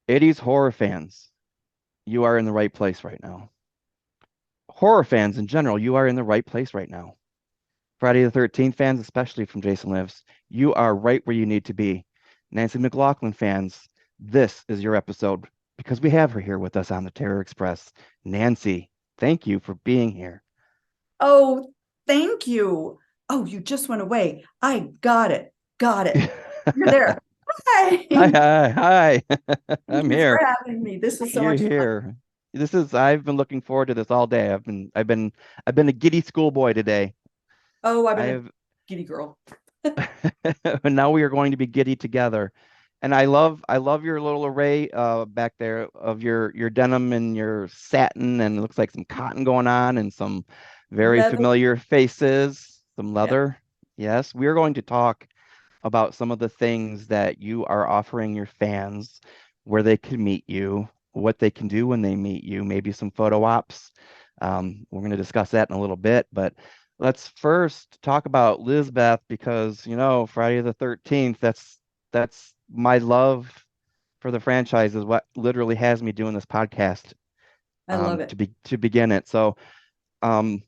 80s horror fans, you are in the right place right now. Horror fans in general, you are in the right place right now. Friday the 13th fans, especially from Jason Lives, you are right where you need to be. Nancy McLoughlin fans, this is your episode because we have her here with us on the Terror Express. Nancy, thank you for being here. Oh, thank you. Oh, you just went away. I got it. Got it. You're there. Hi. Hi, Thank hi, hi. I'm you for here. having me. This is so You're much fun. here. I've been looking forward to this all day. I've been a giddy schoolboy today. Oh, I've I been a have giddy girl. and now we are going to be giddy together. And I love your little array back there of your denim and your satin, and it looks like some cotton going on and some very Leather. familiar faces, some Yeah, leather. Yes, we are going to talk about some of the things that you are offering your fans, where they can meet you, what they can do when they meet you, maybe some photo ops. We're going to discuss that in a little bit, but let's first talk about Lizbeth because, Friday the 13th, that's my love for the franchise is what literally has me doing this podcast I love it. to begin it. So, um,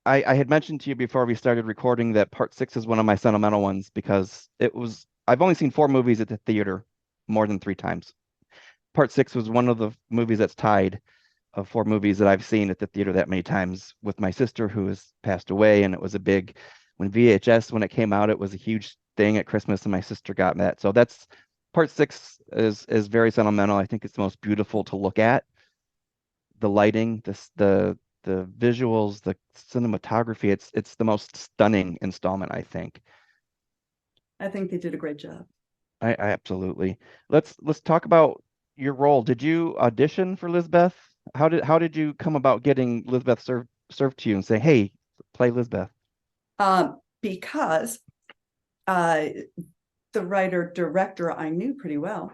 I had mentioned to you before we started recording that part six is one of my sentimental ones because I've only seen four movies at the theater more than three times. Part six was one of the movies that's tied of four movies that I've seen at the theater that many times with my sister who has passed away. And it was a big, when VHS, when it came out, it was a huge thing at Christmas and my sister got that. So that's part six is very sentimental. I think it's the most beautiful to look at. The lighting, the visuals, the cinematography. It's the most stunning installment, I think. I think they did a great job. I absolutely. Let's talk about your role. Did you audition for Lizbeth? How did you come about getting Lizbeth served to you and say, "Hey, play Lizbeth"? Because uh, the writer director I knew pretty well,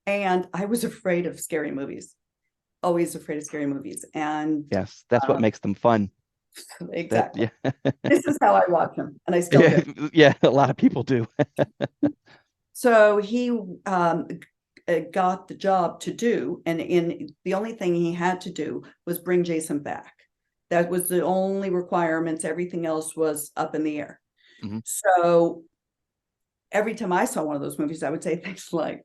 and I was afraid of scary movies. Always afraid of scary movies, and Yes, that's what uh, makes them fun. That exactly. yeah. This is how I watch them, and I still Yeah, do. yeah, a lot of people do. So he got the job to do, and the only thing he had to do was bring Jason back. That was the only requirements. Everything else was up in the air. Mhm. So every time I saw one of those movies, I would say things like,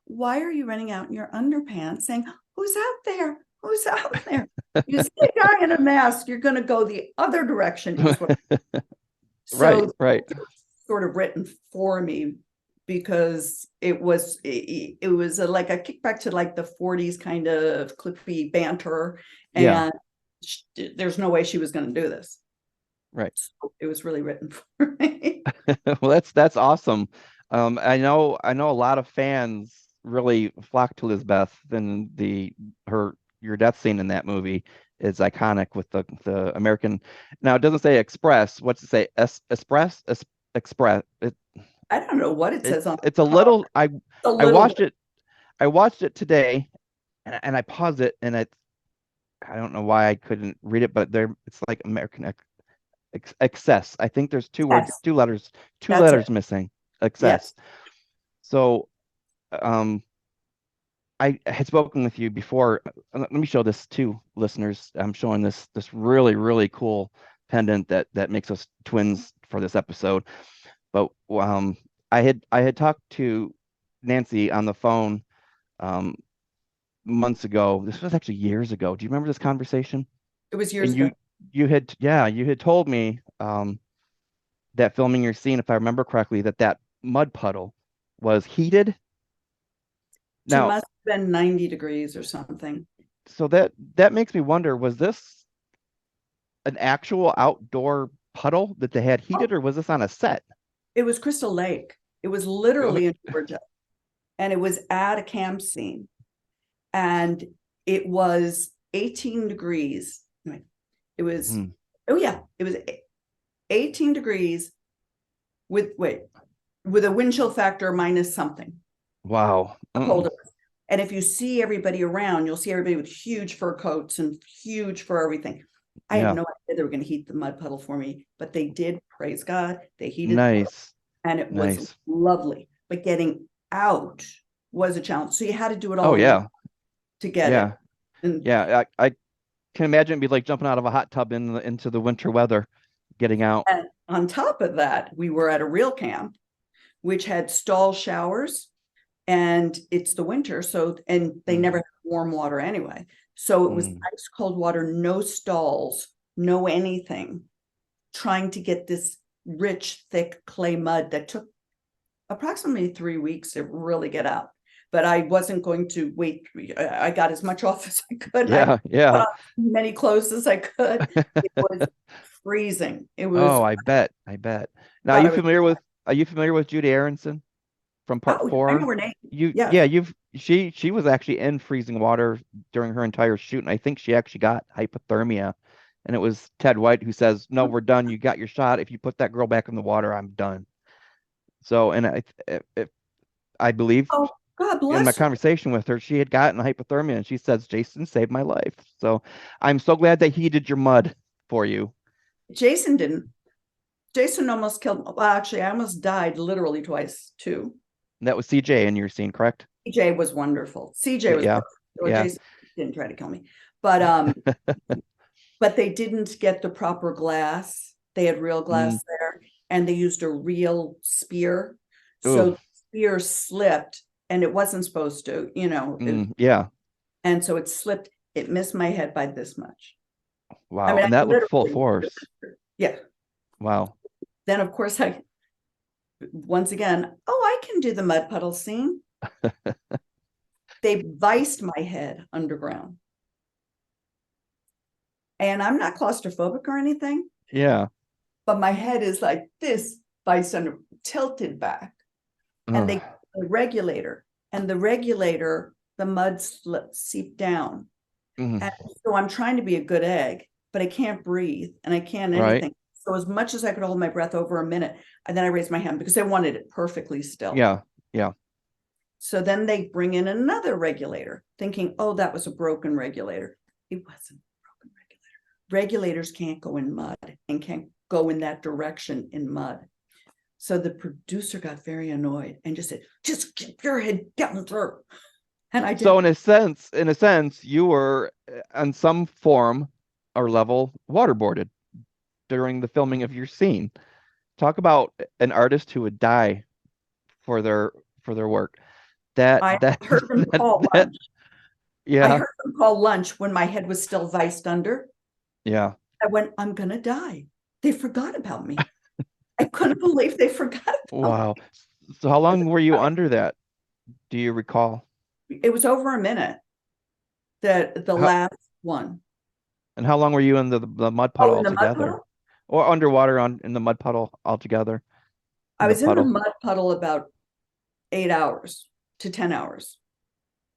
"Why are you running out in your underpants?" Saying, "Who's out there? Who's out there?" You see a guy in a mask, you're going to go the other direction. Is what. Right, So right. sort of written for me because it was like a kickback to like the 40s kind of clippy banter, Yeah, and there's no way she was going to do this. right. So it was really written for me. Well, that's awesome. I know a lot of fans really flock to Lizbeth, and the her your death scene in that movie is iconic with the American. Now it doesn't say express. What's it say? Express. I don't know what it says on It's a the cover. little. A I little watched bit. it. I watched it today, and I paused it, and I don't know why I couldn't read it, but there it's like American excess. I think there's Yes, two that's it. letters missing. Yes. Excess. So um I had spoken with you before. Let me show this to listeners. I'm showing this really, really cool pendant that makes us twins for this episode. But I had talked to Nancy on the phone um months ago. This was actually years ago. Do you remember this conversation? It was years And ago. you had told me that filming your scene, if I remember correctly, that mud puddle was heated. It Now, must have been 90 degrees or something. so that makes me wonder, was this an actual outdoor puddle that they had Oh, heated, or was this on a set? it was Crystal Lake. It was literally in Georgia, and it was at a camp scene, and it was 18 degrees. It was, Hmm. oh yeah, it was 18 degrees with a wind chill factor minus something. Wow. How cold it was. And if you see everybody around, you'll see everybody with huge fur coats and huge fur everything. I had Yeah. no idea they were going to heat the mud puddle for me, but they did. Praise God, they heated the puddle, Nice. and it was Nice. lovely. But getting out was a challenge. So you had to do it Oh all in one yeah. to get it. Yeah. And, Yeah. I can imagine it'd be like jumping out of a hot tub into the winter weather, getting out. and on top of that, we were at a real camp, which had stall showers, and it's the winter. So, and they never Mm, had warm water anyway. So it was mm. ice cold water, no stalls, no anything, trying to get this rich, thick clay mud that took approximately 3 weeks to really get out. But I wasn't going to wait. I got as much off as I could. I Yeah, put yeah. on as many clothes as I could. It was freezing. It was, Oh, I I bet. I bet. Now, thought I was, are you familiar with Judy Aronson from part oh, I know four? her name. You Yes. yeah, she was actually in freezing water during her entire shoot, and I think she actually got hypothermia. And it was Ted White who says, "No, we're done. You got your shot. If you put that girl back in the water, I'm done." So, and I believe Oh, God in my bless her. conversation with her, she had gotten hypothermia, and she says, "Jason saved my life." So, I'm so glad that he did your mud for you. Jason didn't. Jason almost killed. Well, actually, I almost died literally twice too. That was CJ in your scene, correct? CJ was wonderful. CJ was Yeah, perfect, or yeah. Jason didn't try to kill me, but they didn't get the proper glass. They had real Mm, glass there, and they used a real spear. So ooh, the spear slipped, and it wasn't supposed to, yeah. and so it slipped. It missed my head by this much. I Wow. mean, I And that looked full literally, force. yeah. Wow. Then of course I once again, oh, I can do the mud puddle scene. They viced my head underground. And I'm not claustrophobic or anything, Yeah. but my head is like this, viced under, tilted back. And Ugh. they the regulator, and the regulator, the mud seeped down. Mm, And so I'm trying to be a good egg, but I can't breathe and I can't right. anything. So as much as I could hold my breath over a minute, and then I raised my hand because I wanted it perfectly still. Yeah. Yeah. So then they bring in another regulator, thinking, oh, that was a broken regulator. It wasn't a broken regulator. Regulators can't go in mud and can't go in that direction in mud. So the producer got very annoyed and just said, just keep your head down through. And I So did. in a sense, you were on some form or level waterboarded during the filming of your scene. Talk about an artist who would die for their work. That I that heard them call that lunch. I yeah. heard them call lunch when my head was still viced under. Yeah. I went, I'm going to die. They forgot about me. I couldn't believe they forgot about Wow. So how long were you under that? Do you recall? me. It was over a minute, the How last one. and how long were you in the mud puddle Oh, in the mud altogether? puddle? Or underwater in the mud puddle altogether I in the was in the puddle? mud puddle about 8 hours to 10 hours.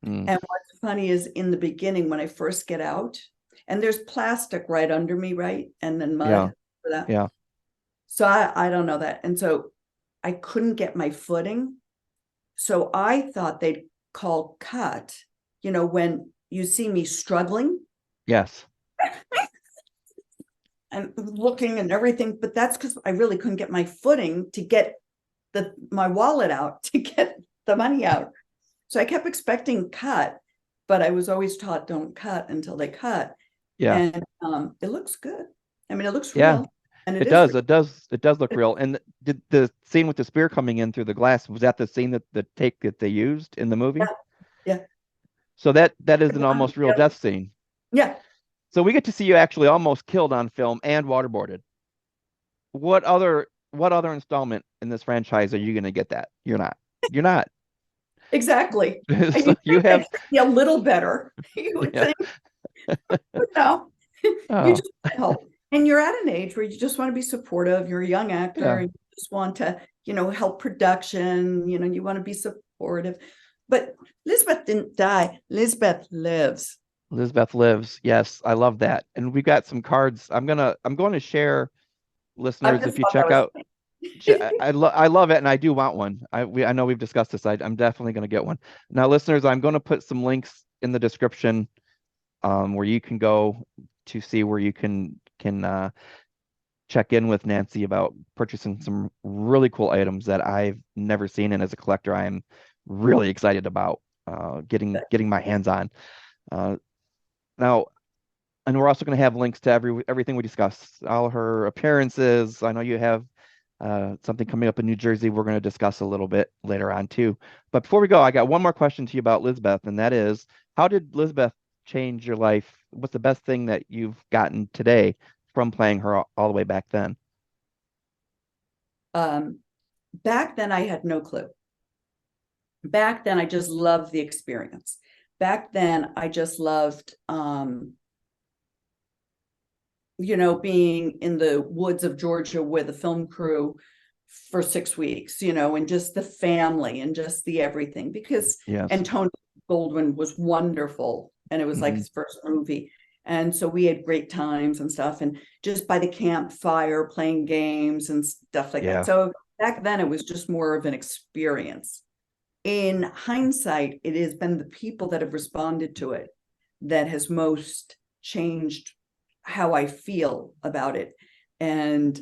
Mm, And what's funny is in the beginning, when I first get out, and there's plastic right under me, right? And then yeah. mud for that. Yeah. So I don't know that. And so I couldn't get my footing. So I thought they'd call cut, when you see me struggling Yes. and looking and everything, but that's because I really couldn't get my footing to get my wallet out to get the money out. So I kept expecting cut, but I was always taught don't cut until they cut. Yeah. And it looks good. I mean, it looks Yeah. real, and it It is does. real. It does look real. And did the scene with the spear coming in through the glass, was that the scene that the take that they used in the movie? Yeah, yeah, So that is an almost real yeah, death scene. yeah, So we get to see you actually almost killed on film and waterboarded. What other installment in this franchise are you going to get that? You're not. You're not. exactly. And So you you think they have treat me a little better. You would yeah. think, no, you Oh, just want to help. And you're at an age where you just want to be supportive. You're a young actor yeah. and you just want to, help production, you want to be supportive. But Lizbeth didn't die. Lizbeth lives. Lizbeth lives. Yes, I love that. And we got some cards. I'm going to share I listeners just if you thought that check was out I love it and I do want one. I know we've discussed this. I'm definitely going to get one. Now listeners, I'm going to put some links in the description where you can go to see where you can check in with Nancy about purchasing some really cool items that I've never seen, and as a collector, I am really excited about getting my hands on. Uh, Now, and we're also going to have links to everything we discuss, all her appearances. I know you have something coming up in New Jersey we're going to discuss a little bit later on too. But before we go, I got one more question to you about Lizbeth, and that is, how did Lizbeth change your life? What's the best thing that you've gotten today from playing her all the way back then? Um, Back then, I had no clue. Back then, I just loved the experience. Back then, I just loved, being in the woods of Georgia with a film crew for 6 weeks, and just the family and just the everything. Yes. And Tony Goldwyn was wonderful, and it was like Hmm. his first movie. And so we had great times and stuff, and just by the campfire playing games and stuff like that. Yeah, So back then, it was just more of an experience. In hindsight, it has been the people that have responded to it that has most changed how I feel about it. And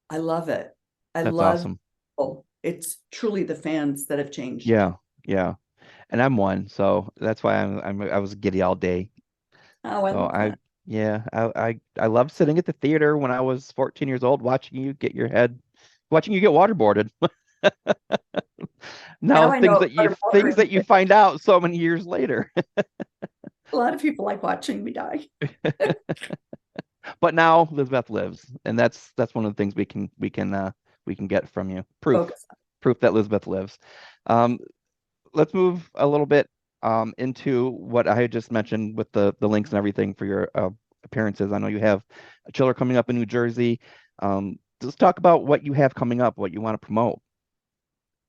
I love it. I that's love awesome. people. It's truly the fans that have changed. Yeah, yeah. And I'm one, so that's why I was giddy all day. Oh, I So love that. yeah, I loved sitting at the theater when I was 14 years old, watching you get waterboarded. Now Now I know things that you find out so many years later. a lot of people like watching me die. But now Lizbeth lives, and that's one of the things we can get from you. Focus. Proof that Lizbeth lives. Um, let's move a little bit into what I had just mentioned with the links and everything for your appearances. I know you have a chiller coming up in New Jersey. Let's talk about what you have coming up, what you want to promote.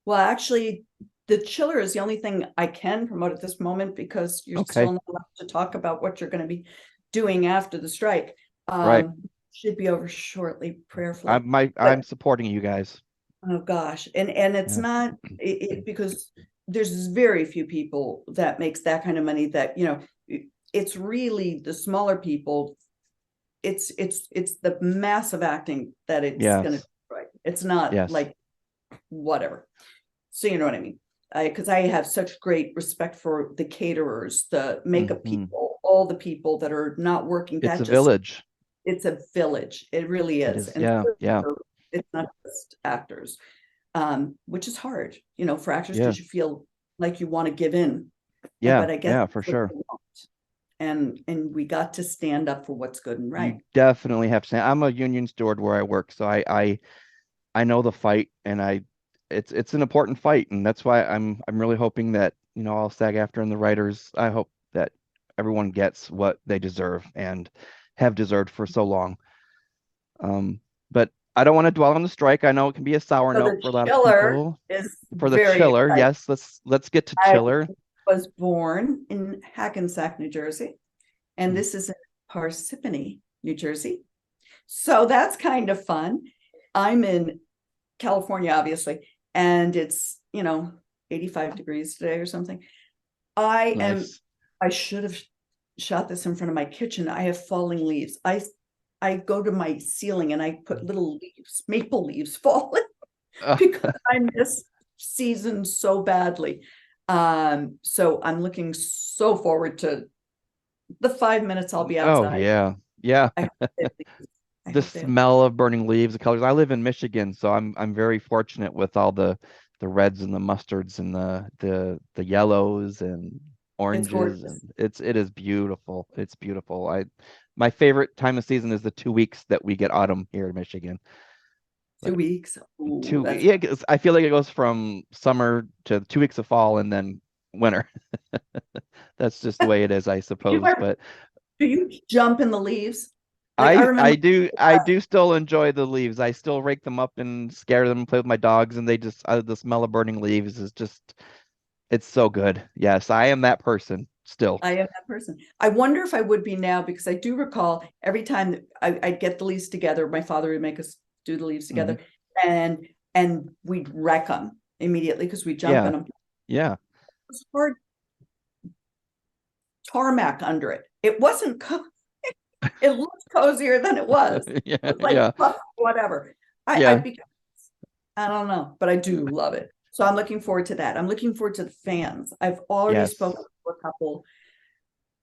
Well, actually, the chiller is the only thing I can promote at this moment because you're Okay, still not allowed to talk about what you're going to be doing after the strike. right. Should be over shortly, prayerfully. But I'm supporting you guys. oh gosh, and it's Yeah. not because there's very few people that makes that kind of money that it's really the smaller people. It's the massive acting that it's going to Yes. destroy. It's not Yes. like whatever. So you know what I mean? Because I have such great respect for the caterers, the makeup Hmm. people, all the people that are not working. It's That a just village. it's a village. It really It is, is. and Yeah. Yeah. it's not just actors, which is hard, for actors Yeah. because you feel like you want to give in, Yeah. but I guess Yeah, that's for what sure. they want. And we got to stand up for what's good and You right. definitely have to. I'm a union steward where I work, so I know the fight, and it's an important fight, and that's why I'm really hoping that all SAG after and the writers, I hope that everyone gets what they deserve and have deserved for so long. But I don't want to dwell on the strike. I know it can be a sour So note the for a lot of chiller people. is For the very chiller, exciting. yes, let's get to I chiller. was born in Hackensack, New Jersey, and Mm. this is in Parsippany, New Jersey. So that's kind of fun. I'm in California, obviously, and it's 85 degrees today or something. Nice. I should have shot this in front of my kitchen. I have falling leaves. I go to my ceiling and I put little leaves, maple leaves falling Uh, because I miss season so badly. So I'm looking so forward to the 5 minutes I'll be oh outside. yeah. Yeah. I hope they leave. I The hope they smell of burning leaves, the colors. I live in Michigan, so I'm very fortunate with all the reds and the mustards and the yellows and It's oranges, and gorgeous. it is beautiful. It's beautiful. My favorite time of season is the 2 weeks that we get autumn here in Michigan. 2 weeks. Ooh, Two, that's yeah, 'cause I feel like it goes from summer to 2 weeks of fall and then winter. That's just the way it is, I do you suppose. ever But do you jump in the leaves? Like I remember I do still enjoy the leaves. I still rake them up and scare them and play with my dogs, and the smell of burning leaves is just it's so good. Yes, I am that person still. I am that person. I wonder if I would be now because I do recall every time that I'd get the leaves together, my father would make us do the leaves Hmm. together, and we'd wreck them immediately because we jump in Yeah, them. It yeah, was hard tarmac under it. It wasn't. It looked cozier than it was. yeah, It was like yeah, whatever. I yeah. become, I don't know, but I do love it. So I'm looking forward to that. I'm looking forward to the fans. I've already Yes. spoken to a couple,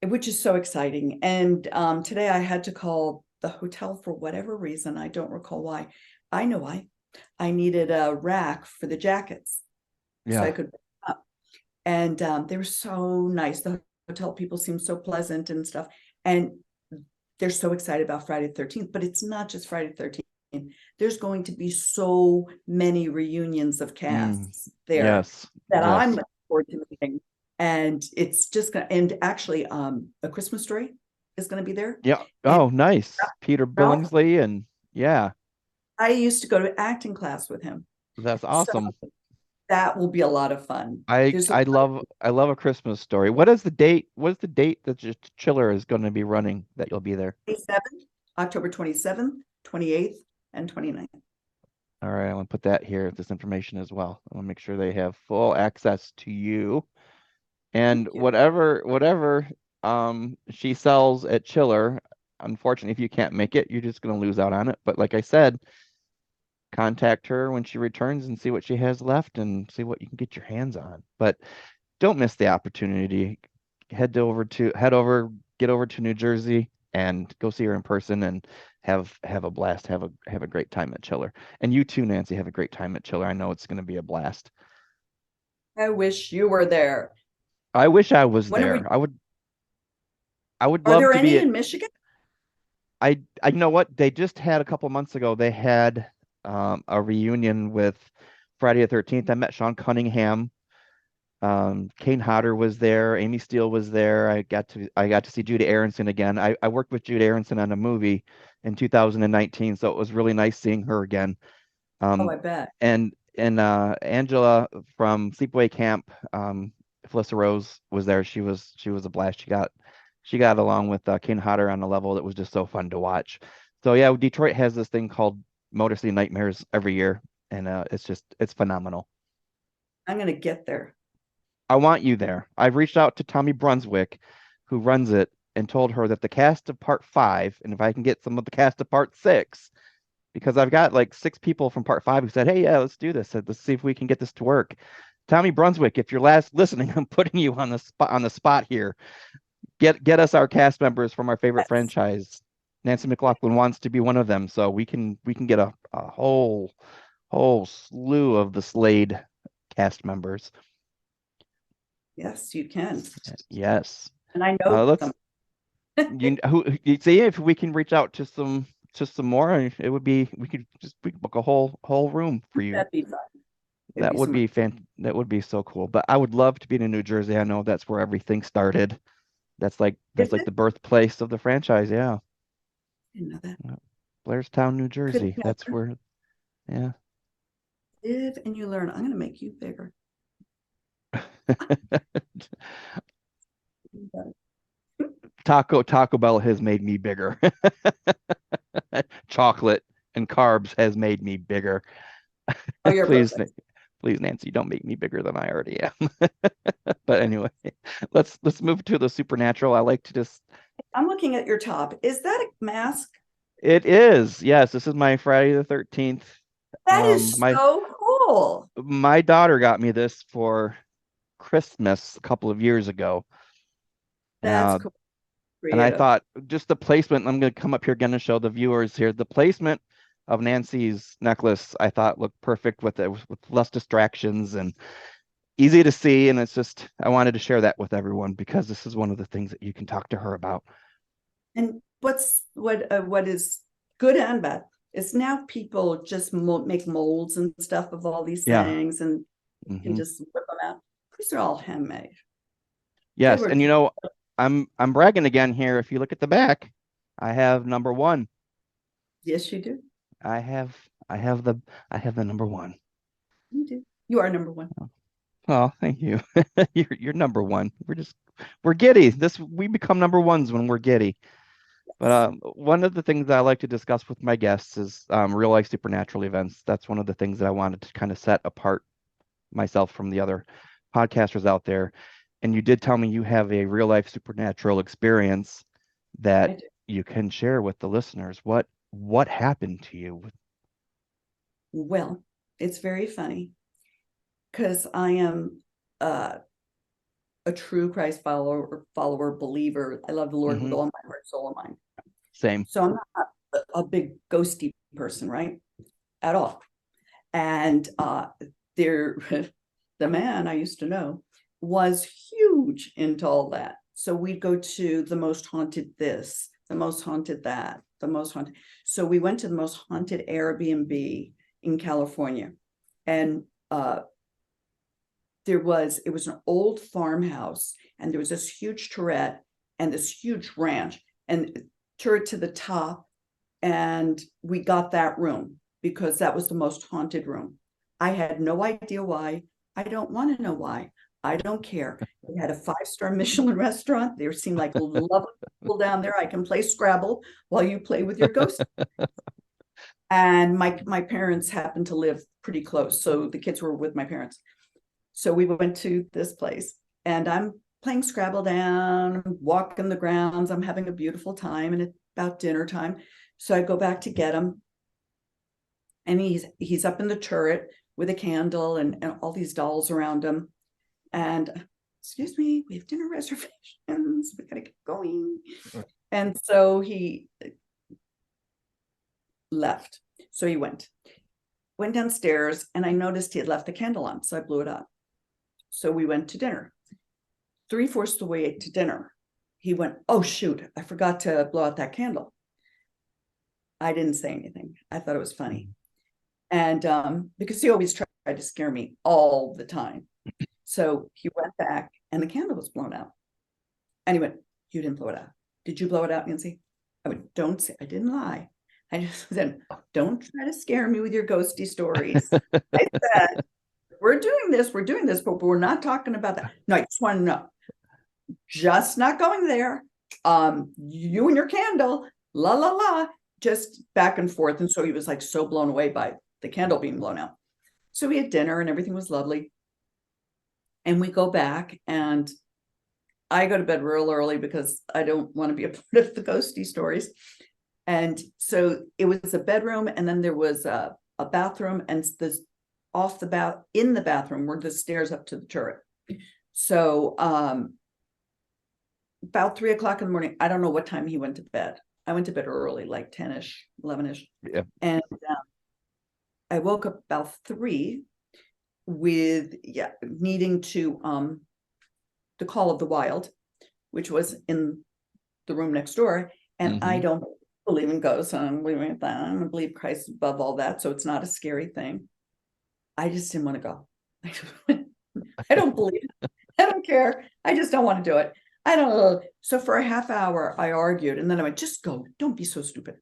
which is so exciting. And today I had to call the hotel for whatever reason. I don't recall why. I know why. I needed a rack for the jackets so I Yeah. could put them up. And they were so nice. The hotel people seem so pleasant and stuff. And they're so excited about Friday the 13th, but it's not just Friday the 13th. There's going to be so many reunions of Mm. casts there Yes. that I'm Yes. looking forward to meeting. And it's just gonna, and actually A Christmas Story is gonna be there. Yeah. And Oh, nice. Peter Ralph, Billingsley and yeah, I used to go to acting class with him. that's So awesome. that will be a lot of fun. I There's a I love I love A Christmas Story. What is the date? What's the date that just Chiller is going to be running that you'll be there? 27th, October 27th, 28th, and 29th. All right, I want to put that here, this information as well. I want to make sure they have full access to you. And Thank you. whatever she sells at Chiller, unfortunately, if you can't make it, you're just going to lose out on it. But like I said, contact her when she returns and see what she has left and see what you can get your hands on. But don't miss the opportunity. Get over to New Jersey and go see her in person and have a blast. Have a great time at Chiller. And you too, Nancy, have a great time at Chiller. I know it's going to be a blast. I wish you were there. I wish I was When are we, there. I would are love there to be any at in Michigan? I know what they just had a couple months ago. They had a reunion with Friday the 13th. I met Sean Cunningham. Kane Hodder was there. Amy Steele was there. I got to see Judy Aronson again. I worked with Judy Aronson on a movie in 2019, so it was really nice seeing her again. Oh, Um, I bet. and Angela from Sleepaway Camp, Felissa Rose was there. She was a blast. She got along with Kane Hodder on a level that was just so fun to watch. So yeah, Detroit has this thing called Motor City Nightmares every year, and it's phenomenal. I'm going to get there. I want you there. I've reached out to Tommy Brunswick, who runs it, and told her that the cast of part five, and if I can get some of the cast of part six, because I've got like six people from part five who said, "Hey, yeah, let's do this. Let's see if we can get this to work." Tommy Brunswick, if you're last listening, I'm putting you on the spot here. Get us our cast members from our favorite Yes. franchise. Nancy McLoughlin wants to be one of them, so we can get a whole slew of the Slade cast members. Yes, you can. Yes. And I know Let's some. you see if we can reach out to some more. It would be we could book a whole room for you. That'd be fun. It'd That be would some. be that would be so cool. But I would love to be in New Jersey. I know that's where everything started. Is That's like it? the birthplace of the franchise. Yeah. I didn't know that. Yeah. Blairstown, New Could Jersey. That's never where, yeah. live and you learn. I'm going to make you bigger. Taco Bell has made me bigger. Chocolate and carbs has made me bigger. Oh, you're Please, perfect. please, Nancy, don't make me bigger than I already am. But anyway, let's move to the supernatural. I like to just I'm looking at your top. Is that a mask? it is. Yes, this is my Friday the 13th. That is My so cool. my daughter got me this for Christmas a couple of years ago. That's Uh, cool. and I Creative. thought just the placement, I'm going to come up here again and show the viewers here. The placement of Nancy's necklace, I thought looked perfect with less distractions and easy to see. And it's just, I wanted to share that with everyone because this is one of the things that you can talk to her about. And what is good and bad is now people just make molds and stuff of all these Yeah. things and you can Hmm. just whip them out. These are all handmade. They Yes. were, And I'm bragging again here. If you look at the back, I have number one. yes, you do. I have I have the I have the number one. You do. You are number one. Oh, thank you. You're number one. We're giddy. We become number ones when we're giddy. But one of the things I like to discuss with my guests is real life supernatural events. That's one of the things that I wanted to kind of set apart myself from the other podcasters out there. And you did tell me you have a real life supernatural experience I that do. you can share with the listeners. What happened to you? Well, it's very funny. because I am a true Christ follower, believer. I love the Lord with all my heart, soul, and mind. Same. So I'm not a big ghosty person, right? At all. And there, the man I used to know was huge into all that. So we'd go to the most haunted this, the most haunted that, the most haunted. So we went to the most haunted Airbnb in California. And it was an old farmhouse, and there was this huge turret and this huge ranch and turret to the top. And we got that room because that was the most haunted room. I had no idea why. I don't want to know why. I don't care. They had a 5-star Michelin restaurant. There seemed like lovely people down there. I can play Scrabble while you play with your ghost. And my parents happened to live pretty close, so the kids were with my parents. So we went to this place, and I'm playing Scrabble down, walking the grounds. I'm having a beautiful time, and it's about dinner time. So I go back to get him, and he's up in the turret with a candle and all these dolls around him. And excuse me, we have dinner reservations. We gotta get going. And so he left. So he went downstairs, and I noticed he had left the candle on. So I blew it up. So we went to dinner. 3/4 the way to dinner, he went, "Oh, shoot, I forgot to blow out that candle." I didn't say anything. I thought it was funny. And because he always tried to scare me all the time. So he went back, and the candle was blown out. And he went, "You didn't blow it out. Did you blow it out, Nancy?" I went, "Don't say," I didn't lie. I just said, "Don't try to scare me with your ghosty stories." I said, we're doing this, but we're not talking about that. No, I just want to know. Just not going there. You and your candle, la la la, just back and forth. And so he was like so blown away by the candle being blown out. So we had dinner, and everything was lovely. And we go back, and I go to bed real early because I don't want to be a part of the ghosty stories. And so it was a bedroom, and then there was a bathroom, and this in the bathroom were the stairs up to the turret. So about 3:00 in the morning, I don't know what time he went to bed. I went to bed early, like 10-ish, 11-ish. Yeah. And I woke up about 3 with needing to the call of the wild, which was in the room next door. And I don't believe in ghosts. I don't believe in that. I don't believe Christ above all that. So it's not a scary thing. I just didn't want to go. I don't believe it. I don't care. I just don't want to do it. I don't know. So for a half hour, I argued, and then I went, "Just go. Don't be so stupid."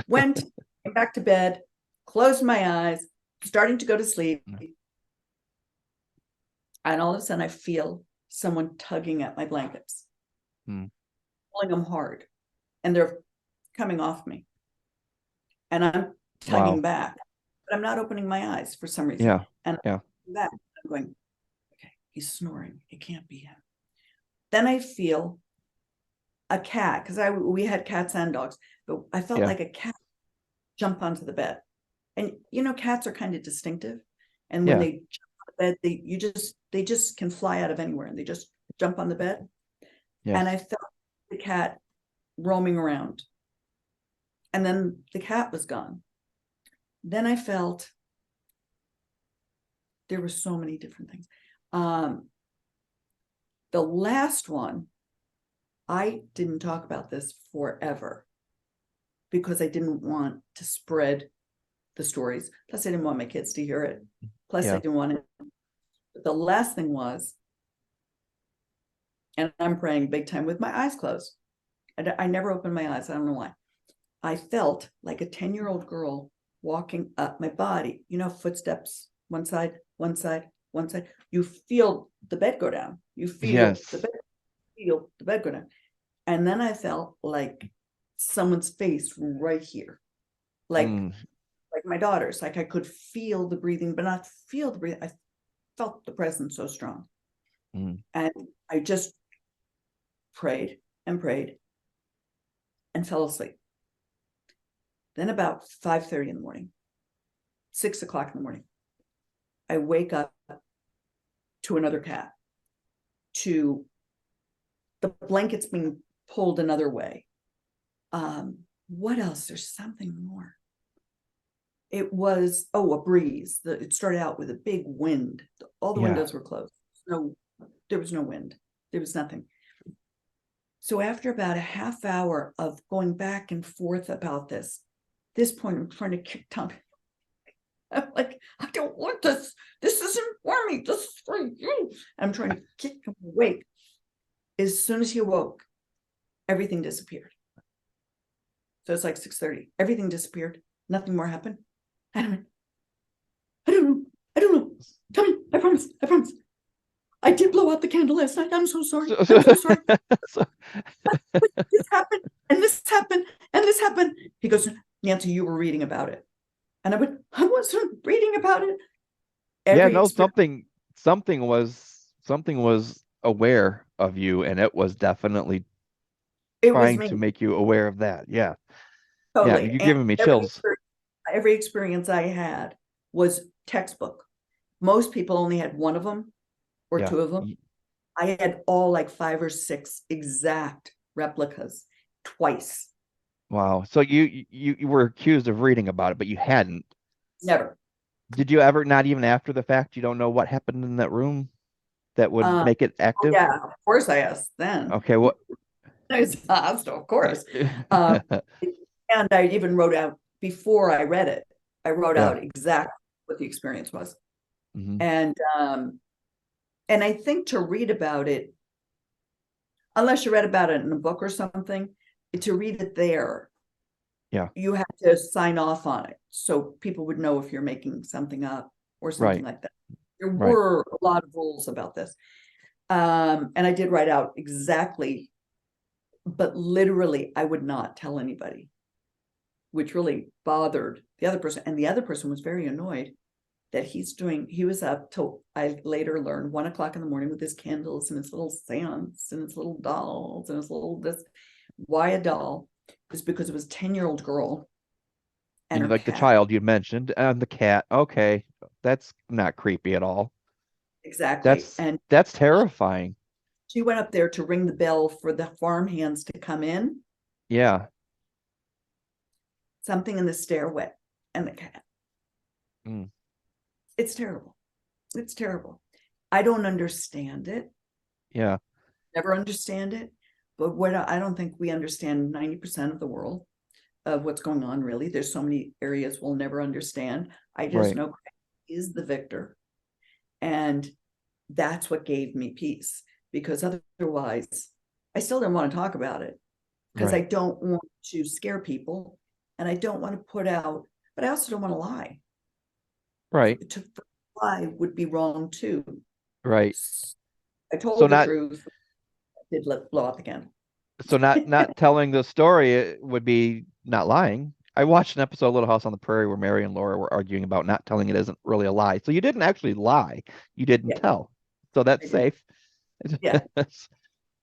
Went, came back to bed, closed my eyes, starting to go to sleep. And all of a sudden, I feel someone tugging at my blankets, pulling them hard, and they're coming off me. And I'm tugging back, but I'm not opening my eyes for some reason. And I'm going, okay, he's snoring. It can't be him. Then I feel a cat, because we had cats and dogs, but I felt like a cat jump onto the bed. And cats are kind of distinctive. And when they jump on the bed, they just can fly out of anywhere, and they just jump on the bed. Yes. And I felt the cat roaming around. And then the cat was gone. Then I felt there were so many different things. The last one, I didn't talk about this forever because I didn't want to spread the stories. Plus, I didn't want my kids to hear it. Plus, I didn't want it. But the last thing was, and I'm praying big time with my eyes closed. I never opened my eyes. I don't know why. I felt like a 10-year-old girl walking up my body, footsteps, one side, one side, one side. You feel the bed go down. You feel the bed go down. And then I felt like someone's face right here. Like my daughter's, like I could feel the breathing, but not feel the breathing. I felt the presence so strong. And I just prayed and prayed and fell asleep. Then about 5:30 in the morning, 6:00 in the morning, I wake up to another cat, to the blankets being pulled another way. What else? There's something more. It was, a breeze. It started out with a big wind. All the Yeah. windows were closed. There was no wind. There was nothing. So after about a half hour of going back and forth about this point, I'm trying to kick Tommy. I'm like, I don't want this. This isn't for me. This is for you. I'm trying to kick him awake. As soon as he awoke, everything disappeared. So it's like 6:30. Everything disappeared. Nothing more happened. And I went, I don't know. Tommy, I promise. I did blow out the candle last night. I'm so sorry. I'm so sorry. This happened, and this happened, and this happened. He goes, Nancy, you were reading about it. And I went, I wasn't reading about it. Something was aware of you, and it was definitely trying to make you aware of that. Yeah. Totally. Yeah, you're giving me chills. Every experience I had was textbook. Most people only had one of them or two of them. I had all like 5 or 6 exact replicas twice. Wow. So you were accused of reading about it, but you hadn't. Never. Did you ever, not even after the fact, you don't know what happened in that room that would make it active? Yeah, of course I asked then. Okay, what? I was asked, of course. And I even wrote out, before I read it, I wrote out exactly what the experience was. Mm-hmm. And I think to read about it, unless you read about it in a book or something, to read it there, you have to sign off on it so people would know if you're making something up or something like that. There were a lot of rules about this. And I did write out exactly, but literally I would not tell anybody, which really bothered the other person. And the other person was very annoyed that he was up till, I later learned, 1 o'clock in the morning with his candles and his little seance and his little dolls and his little this. Why a doll? Is because it was a 10-year-old girl and her like cat. the child you mentioned and the cat. Okay, that's not creepy at all. Exactly. That's terrifying. She went up there to ring the bell for the farmhands to come in. Yeah. Something in the stairway and the cat. It's terrible. It's terrible. I don't understand it. Yeah. Never understand it. But what I don't think we understand 90% of the world of what's going on, really. There's so many areas we'll never understand. I just know Christ is the victor. And that's what gave me peace, because otherwise I still didn't want to talk about it, because I don't want to scare people and I don't want to put out, but I also don't want to lie. Right. To lie would be wrong too. Right. I told the truth. I did blow out the candle. So not telling the story, it would be not lying. I watched an episode of Little House on the Prairie where Mary and Laura were arguing about not telling it isn't really a lie. So you didn't actually lie. You didn't tell. So that's safe. Yeah.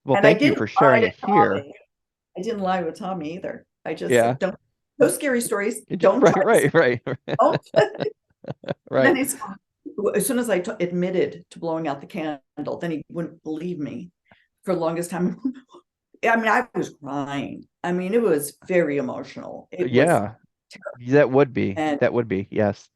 Well, thank you for sharing it here. I didn't lie with Tommy either. I just don't. No scary stories. Don't. Right. Don't. Right. Then as soon as I admitted to blowing out the candle, then he wouldn't believe me for the longest time. I mean, I was crying. I mean, it was very emotional. That would be. Yes.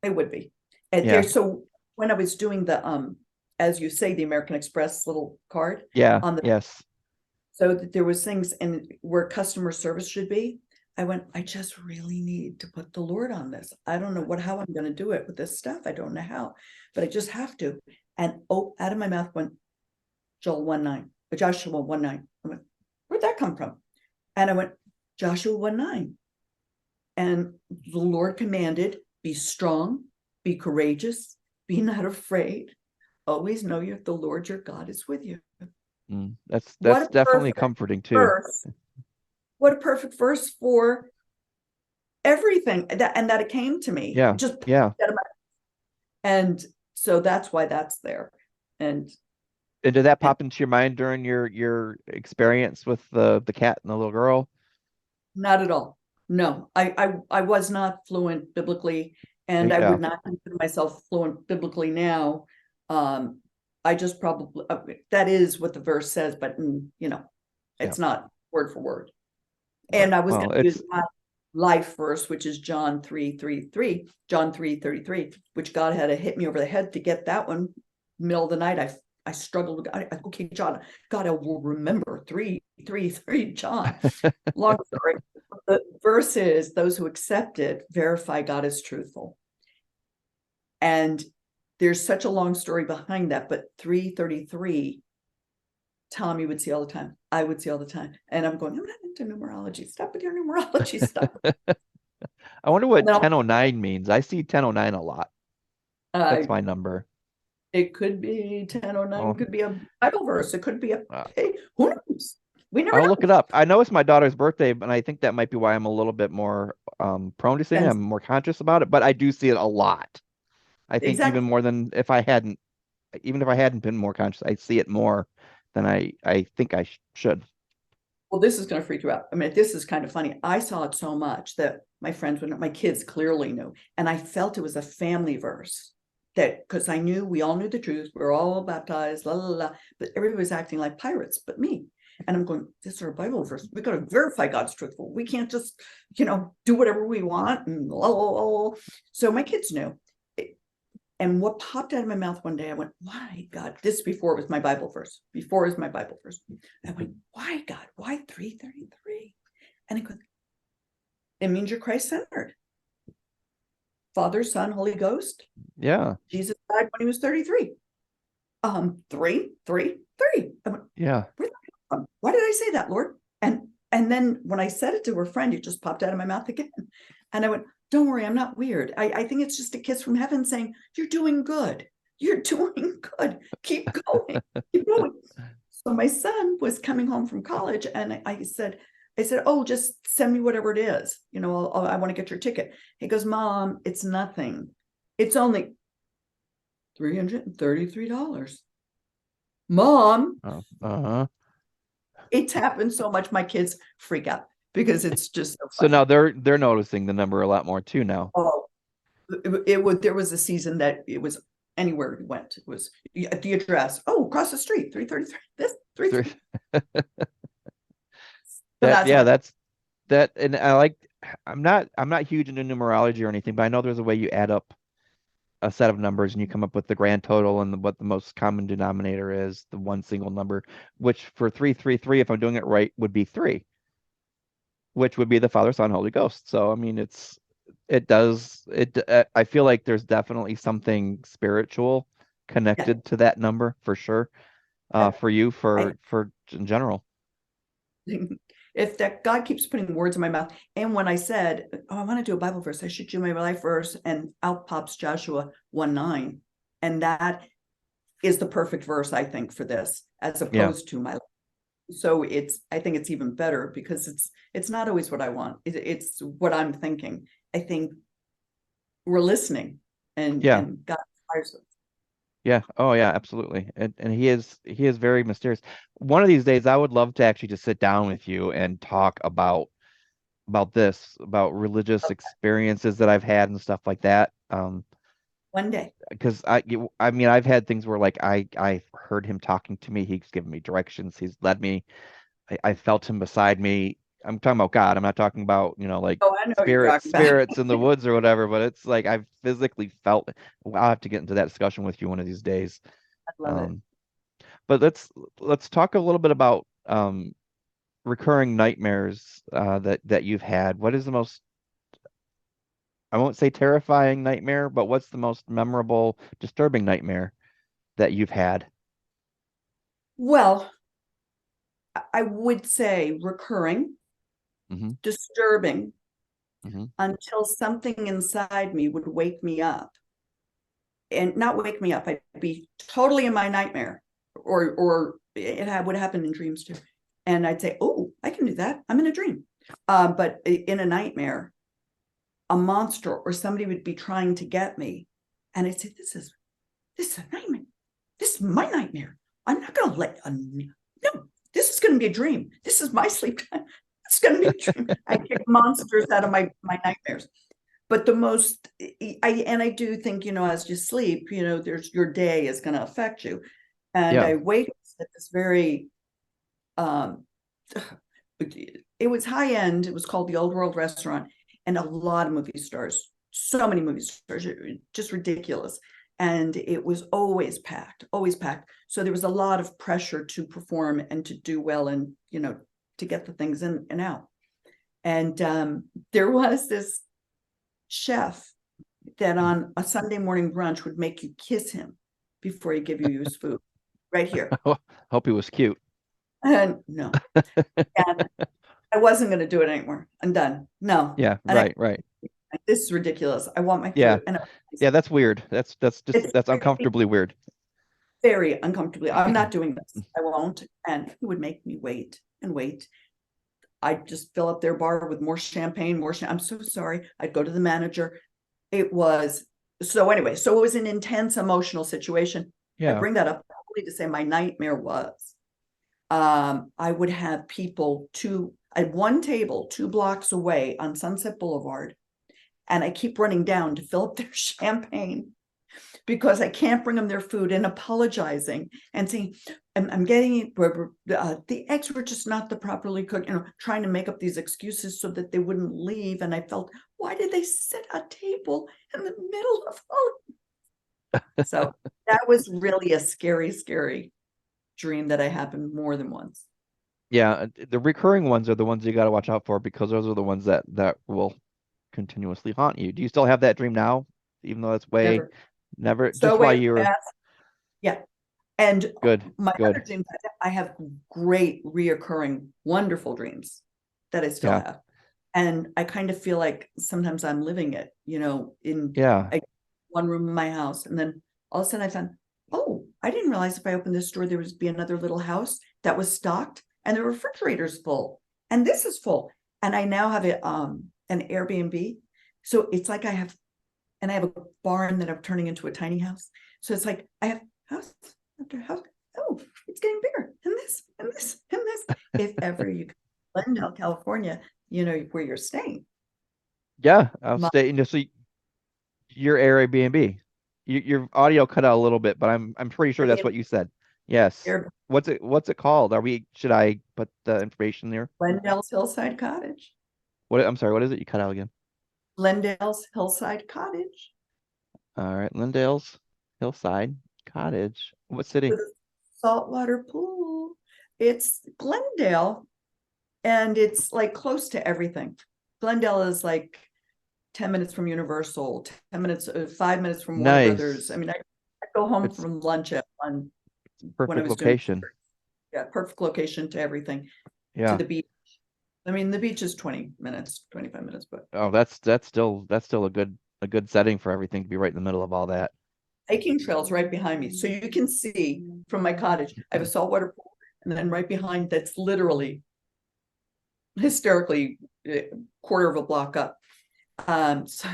It would be. And so when I was doing the as you say, the American Express little card. So there was things and where customer service should be. I went, I just really need to put the Lord on this. I don't know how I'm going to do it with this stuff. I don't know how, but I just have to. And out of my mouth went Joshua 1:9. I went, where'd that come from? And I went, Joshua 1:9. And the Lord commanded, be strong, be courageous, be not afraid. Always know the Lord your God is with you. That's definitely comforting too. What a perfect verse for everything that it came to me. And so that's why that's there. And did that pop into your mind during your experience with the cat and the little girl? Not at all. No, I was not fluent biblically, And I Yeah. would not consider myself fluent biblically now. I just probably, that is what the verse says, but Yeah. it's not word for word. Right. And I was Well, going to use my life verse, which is John 3:33, John 3:33, which God had to hit me over the head to get that one. Middle of the night, I struggled with, okay, God, I will remember 3:33, John. Long story. The verse is, those who accept it verify God is truthful. And there's such a long story behind that, but 3:33, Tommy would see all the time. I would see all the time. And I'm going, I'm not into numerology. Stop with your numerology stuff. I wonder what And then 1009 means. I see 1009 a lot. That's my number. it could be 1009, Oh, it could be a Bible verse, it could be a, uh, hey, who knows? We never I'll look it know. up. I know it's my daughter's birthday, and I think that might be why I'm a little bit more prone to seeing it. And I'm more conscious about it, but I do see it a lot. I think even exactly. more than even if I hadn't been more conscious, I see it more than I think I should. Well, this is going to freak you out. I mean, this is kind of funny. I saw it so much that my friends, my kids clearly knew, and I felt it was a family verse, that because I knew we all knew the truth. We were all baptized, la la la, but everybody was acting like pirates, but me. And I'm going, this is our Bible verse. We got to verify God's truthful. We can't just, do whatever we want and la la la. So my kids knew. And what popped out of my mouth one day, I went, why, God? This before it was my Bible verse. Before it was my Bible verse. I went, why, God? Why 3:33? And it goes, it means you're Christ-centered. Father, Son, Holy Ghost. Yeah. Jesus died when he was 33. 3:33. I went, Yeah. why did I say that, Lord? And then when I said it to her friend, it just popped out of my mouth again. And I went, don't worry, I'm not weird. I think it's just a kiss from heaven saying, you're doing good. You're doing good. Keep going. Keep going. So my son was coming home from college, and I said, oh, just send me whatever it is. I want to get your ticket. He goes, Mom, it's nothing. It's only $333. Mom, Uh-huh. it's happened so much, my kids freak out because it's just so So funny. now they're noticing the number a lot more too now. Oh, there was a season that it was anywhere we went. It was at the address. Oh, across the street, 333. This 3. So That that's yeah, how that's that and I'm not huge into numerology or anything, but I know there's a way you add up a set of numbers and you come up with the grand total and what the most common denominator is, the one single number, which for 333, if I'm doing it right, would be 3, which would be the Father, Son, Holy Ghost. So I mean, I feel like there's definitely something spiritual yeah. connected to that number for sure. For you, I for in general. if that God keeps putting words in my mouth. And when I said, oh, I want to do a Bible verse, I should do my life verse, and out pops Joshua 1:9. And that is the perfect verse, I think, for this, as Yeah. opposed to my life. So I think it's even better because it's not always what I want. It's what I'm thinking. I think we're listening, Yeah. and God inspires us. Yeah. Oh yeah, absolutely. And he is very mysterious. One of these days I would love to actually just sit down with you and talk about religious Okay. experiences that I've had and stuff like that. One day. Because I mean I've had things where like I heard him talking to me, he's given me directions, he's led me. I felt him beside me. I'm talking about God. I'm not talking about, like Oh, I know what you're talking about. spirits in the woods or whatever, but it's like I've physically felt it. Well, I'll have to get into that discussion with you one of these days. I love it. Um, but let's talk a little bit about recurring nightmares that you've had. What is the most, I won't say terrifying nightmare, but what's the most memorable, disturbing nightmare that you've had? Well, I would say recurring, Hmm. disturbing, Hmm. until something inside me would wake me up. And not wake me up, I'd be totally in my nightmare, or it would happen in dreams too. And I'd say, oh, I can do that. I'm in a dream. But in a nightmare, a monster or somebody would be trying to get me. And I'd say, this is a nightmare. This is my nightmare. I'm not going to no, this is going to be a dream. This is my sleep time. It's going to be a dream. I kick monsters out of my nightmares. but the most, I do think, as you sleep, there's your day is going to affect you. And Yeah. I waited at this very, um, it was high end. It was called the Old World Restaurant, and a lot of movie stars, so many movie stars, just ridiculous. And it was always packed, always packed. So there was a lot of pressure to perform and to do well, and to get the things in and out. And there was this chef that on a Sunday morning brunch would make you kiss him before he give you his food right here. Hope he was cute. And no, and I wasn't going to do it anymore. I'm done. No. Yeah, And right. this is ridiculous. I want my Yeah. food. And Yeah, that's weird. That's uncomfortably weird. very uncomfortably. I'm not doing this. I won't. And he would make me wait and wait. I'd just fill up their bar with more champagne, I'm so sorry. I'd go to the manager. It was anyway, so it was an intense emotional situation. I Yeah. bring that up only to say my nightmare was I would have people at one table 2 blocks away on Sunset Boulevard, and I keep running down to fill up their champagne because I can't bring them their food, and apologizing and saying, I'm getting it, the eggs were just not the properly cooked, trying to make up these excuses so that they wouldn't leave. And I felt, why did they sit at a table in the middle of all? So that was really a scary, scary dream that I happened more than once. Yeah, the recurring ones are the ones you got to watch out for because those are the ones that will continuously haunt you. Do you still have that dream now, even though it's way Never. never So just while way you were past. Yeah. And good, my other good. dreams, I have great reoccurring, wonderful dreams that I still Yeah, have. And I kind of feel like sometimes I'm living it, in yeah. one room in my house. And then all of a sudden I found, oh, I didn't realize if I opened this door, there would be another little house that was stocked and the refrigerator's full. And this is full. And I now have an Airbnb. So it's like I have a barn that I'm turning into a tiny house. So it's like I have house after house. Oh, it's getting bigger. And this, and this, and this. If ever you go to Glendale, California, where you're staying. Yeah, I'll My stay. So your Airbnb. Your audio cut out a little bit, but I'm pretty sure that's Airbnb, what you said. Yes. What's it called? Should I put the information there? Glendale's Hillside Cottage. I'm sorry, what is it? You cut out again. Glendale's Hillside Cottage All right, Lindale's Hillside Cottage. What city? with a saltwater pool. It's Glendale, and it's like close to everything. Glendale is like 10 minutes from Universal, 10 minutes, 5 minutes from Warner Brothers. Nice. I mean, I go home It's from lunch at one when I perfect was doing, location. yeah, perfect location to everything, to Yeah. the beach. I mean, the beach is 20 minutes, 25 minutes, but Oh, that's still a good setting for everything to be right in the middle of all that. hiking trails right behind me. So you can see from my cottage, I have a saltwater pool, and then right behind that's literally hysterically quarter of a block up. So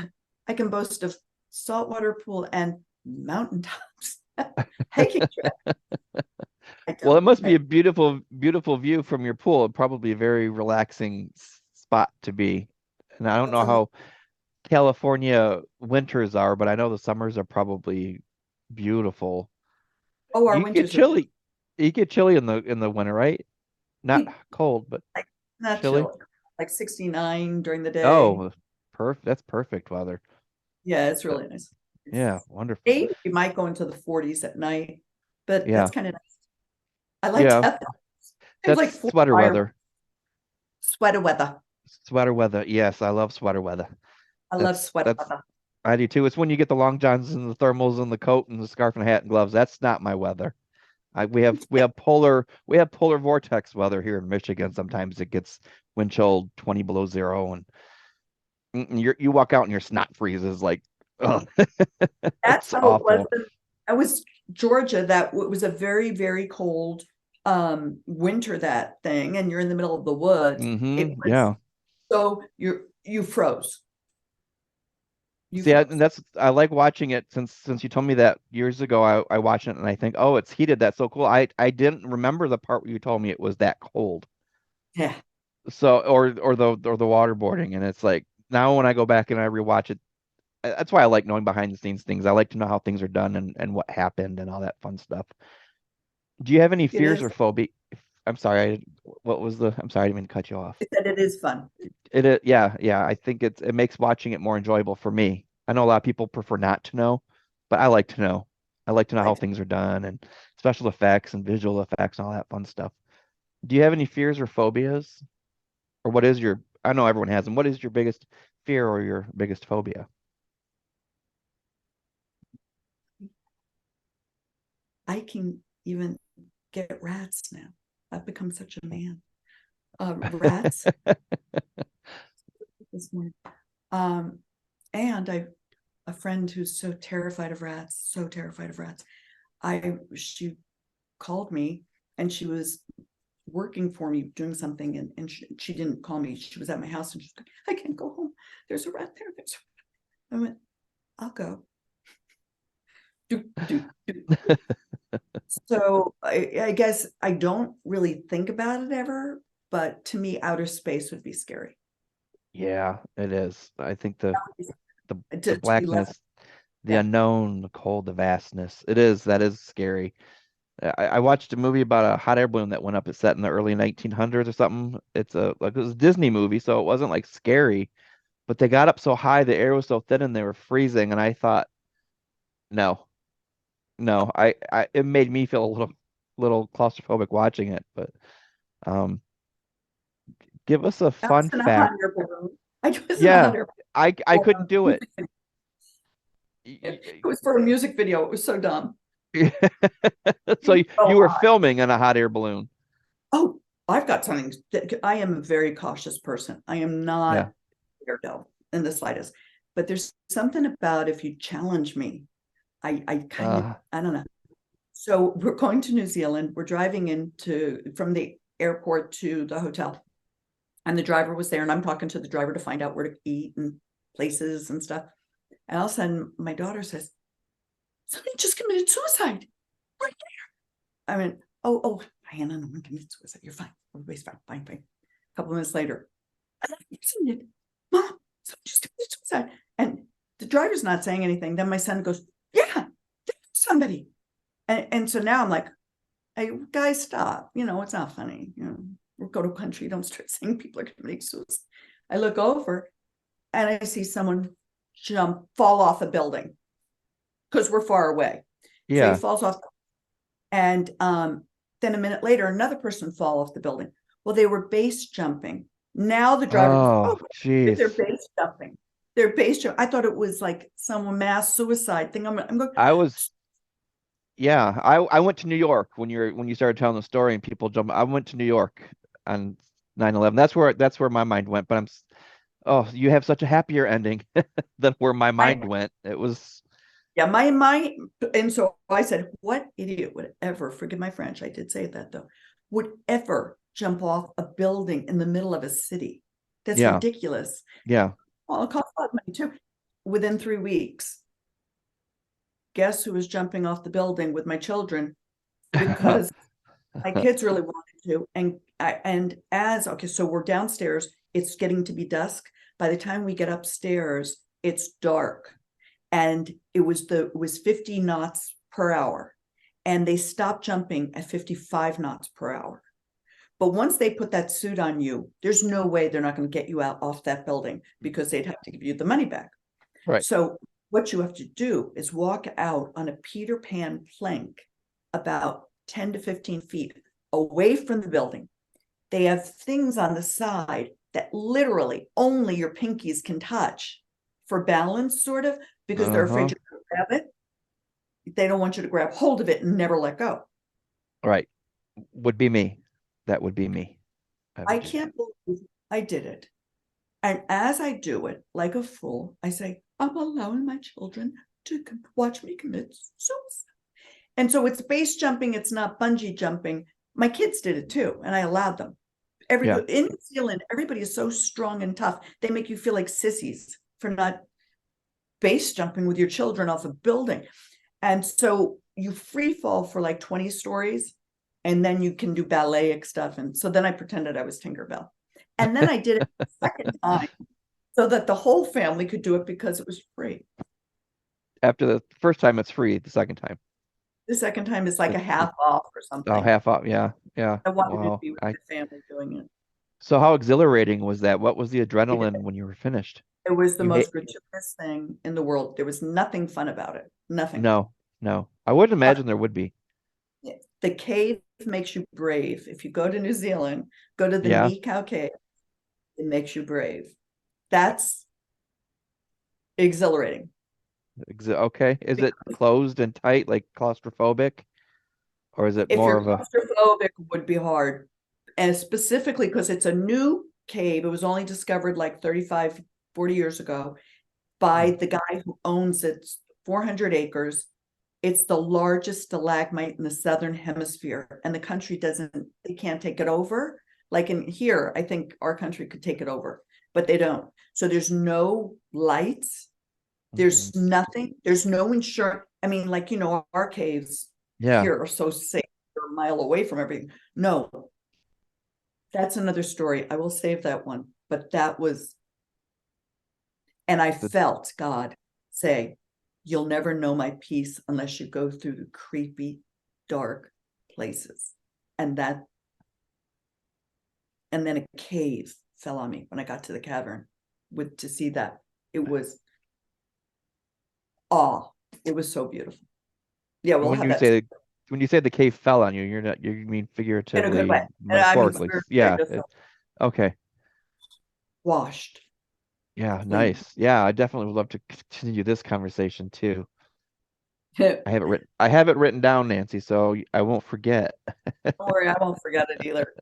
I can boast of saltwater pool and mountaintops hiking trail. Well, it must be a beautiful, beautiful view from your pool. Probably a very relaxing spot to be. And I don't know how California winters are, but I know the summers are probably beautiful. Oh, our You get winters are chilly. You get chilly in the winter, right? Not cold, but like not chilly. chill, like 69 during the day. Oh, perfect. That's perfect weather. Yeah, it's But really nice. yeah, It's wonderful. maybe you might go into the 40s at night, but Yeah, that's kind of nice. I like yeah. that. It's like That's sweater fire weather. sweater weather. Sweater weather. Yes, I love sweater weather. I love That's sweater that's weather. I do too. It's when you get the long johns and the thermals and the coat and the scarf and hat and gloves. That's not my weather. We have polar vortex weather here in Michigan. Sometimes it gets wind chill 20 below zero, and you walk out and your snot freezes like, oh, That's it's how it was. awful. I was Georgia. That was a very, very cold winter, that thing, and you're in the middle of the woods. It was Yeah. so you froze. You See, and froze. I like watching it since you told me that years ago. I watch it and I think, oh, it's heated. That's so cool. I didn't remember the part where you told me it was that cold. Yeah. So or the waterboarding, and it's like now when I go back and I rewatch it, that's why I like knowing behind the scenes things. I like to know how things are done and what happened and all that fun stuff. Do you have any It fears is. or phobia? I'm sorry, what was the? I'm sorry, I didn't mean to cut you off. I said it is fun. Yeah, yeah. I think it makes watching it more enjoyable for me. I know a lot of people prefer not to know, but I like to know. I like to know how Right. things are done and special effects and visual effects and all that fun stuff. Do you have any fears or phobias? Or what is your, I know everyone has them. What is your biggest fear or your biggest phobia? I can even get rats now. I've become such a man. Rats this morning. And I a friend who's so terrified of rats, so terrified of rats. She called me and she was working for me doing something and she didn't call me. She was at my house and she's like, I can't go home. There's a rat there. I went, I'll go. Do, do, do. So I guess I don't really think about it ever, but to me, outer space would be scary. Yeah, it is. I think the the To be left, blackness, the yeah. unknown, the cold, the vastness. That is scary. I watched a movie about a hot air balloon that went up. It's set in the early 1900s or something. It was a Disney movie, so it wasn't like scary, but they got up so high, the air was so thin and they were freezing, and I thought, no, no, it made me feel a little claustrophobic watching it, but um give us a I fun was in a hot fact. air balloon. I was in a hot Yeah, air I couldn't balloon. do it. It was for a music video. It was so dumb. So It's so you were hot. filming in a hot air balloon. Oh, I've got something. I am a very cautious person. I am Yeah. not weirdo in the slightest. But there's something about if you challenge me, I kind of, Uh, I don't know. So we're going to New Zealand. We're driving from the airport to the hotel. And the driver was there, and I'm talking to the driver to find out where to eat and places and stuff. And all of a sudden, my daughter says, somebody just committed suicide right there. I mean, oh, Hannah, no one committed suicide. You're fine. Everybody's fine, fine. A couple of minutes later, isn't it? Mom, someone just committed suicide. And the driver's not saying anything. Then my son goes, yeah, somebody. And so now I'm like, hey, guys, stop. It's not funny. We'll go to a country. Don't start saying people are committing suicide. I look over and I see someone fall off a building because we're far away. So he yeah. falls off. And then a minute later, another person fall off the building. Well, they were base jumping. Now the driver goes, Oh, oh, they're jeez. base jumping. They're base jumping. I thought it was like some mass suicide thing. I'm going, I was Yeah, I went to New York when you started telling the story and people jump. I went to New York on 9/11. That's where my mind went. But oh, you have such a happier ending than where my my mind went. It was Yeah, my and so I said, what idiot would ever, forgive my French, I did say that though, would ever jump off a building in the middle of a city? That's yeah, ridiculous. yeah. Well, it costs a lot of money too. Within 3 weeks, guess who was jumping off the building with my children because my kids really wanted to. And as okay, so we're downstairs, it's getting to be dusk. By the time we get upstairs, it's dark. And it was 50 knots per hour. And they stopped jumping at 55 knots per hour. But once they put that suit on you, there's no way they're not going to get you out off that building because they'd have to give you the money back. Right. So what you have to do is walk out on a Peter Pan plank about 10 to 15 feet away from the building. They have things on the side that literally only your pinkies can touch for balance, sort of, because they're afraid Uh-huh. you're going to grab it. They don't want you to grab hold of it and never let go. Right. Would be me. That would be me. I I would do that. can't believe I did it. And as I do it, like a fool, I say, I'm allowing my children to watch me commit suicide. And so it's base jumping, it's not bungee jumping. My kids did it too, and I allowed them. Yeah. In New Zealand, everybody is so strong and tough. They make you feel like sissies for not base jumping with your children off a building. And so you free fall for like 20 stories, and then you can do ballet stuff. And so then I pretended I was Tinkerbell. And then I did it the second time. so that the whole family could do it because it was free. After the first time, it's free. The second time, The second time is like a it half off or oh, something. half off. Yeah, yeah. I wanted to Wow. be with I the family doing it. So how exhilarating was that? What was the It, adrenaline when you were finished? it was the You hate most gratuitous thing in the world. There was nothing fun about it. Nothing. No, no. I wouldn't Uh, imagine there would be. the cave makes you brave. If you go to New Zealand, go to the Yeah. Ca cave. It makes you brave. That's exhilarating. Okay. Is it closed and tight, like claustrophobic, or is it If more you're of a claustrophobic, it would be hard. And specifically because it's a new cave. It was only discovered like 35, 40 years ago by Mm, the guy who owns it, 400 acres. It's the largest stalagmite in the southern hemisphere, and the country they can't take it over. Like in here, I think our country could take it over, but they don't. So there's no lights, mhm. there's nothing, there's no insurance. I mean, like, our caves Yeah. here are so safe, they're a mile away from everything. No, that's another story. I will save that one. But that was, and I The, felt God say, you'll never know my peace unless you go through the creepy, dark places. And and then a cave fell on me when I got to the cavern to see that. It was awe. It was so beautiful. Yeah, we'll when have you that say when you say the cave fell on you, you're not you mean in a good figuratively, way. And I mean, metaphorically. spiritually, I Yeah. just felt Okay. washed Yeah, clean. nice. Yeah, I definitely would love to continue this conversation too. Don't I have it written down, Nancy, so I won't forget. worry, I won't forget it either.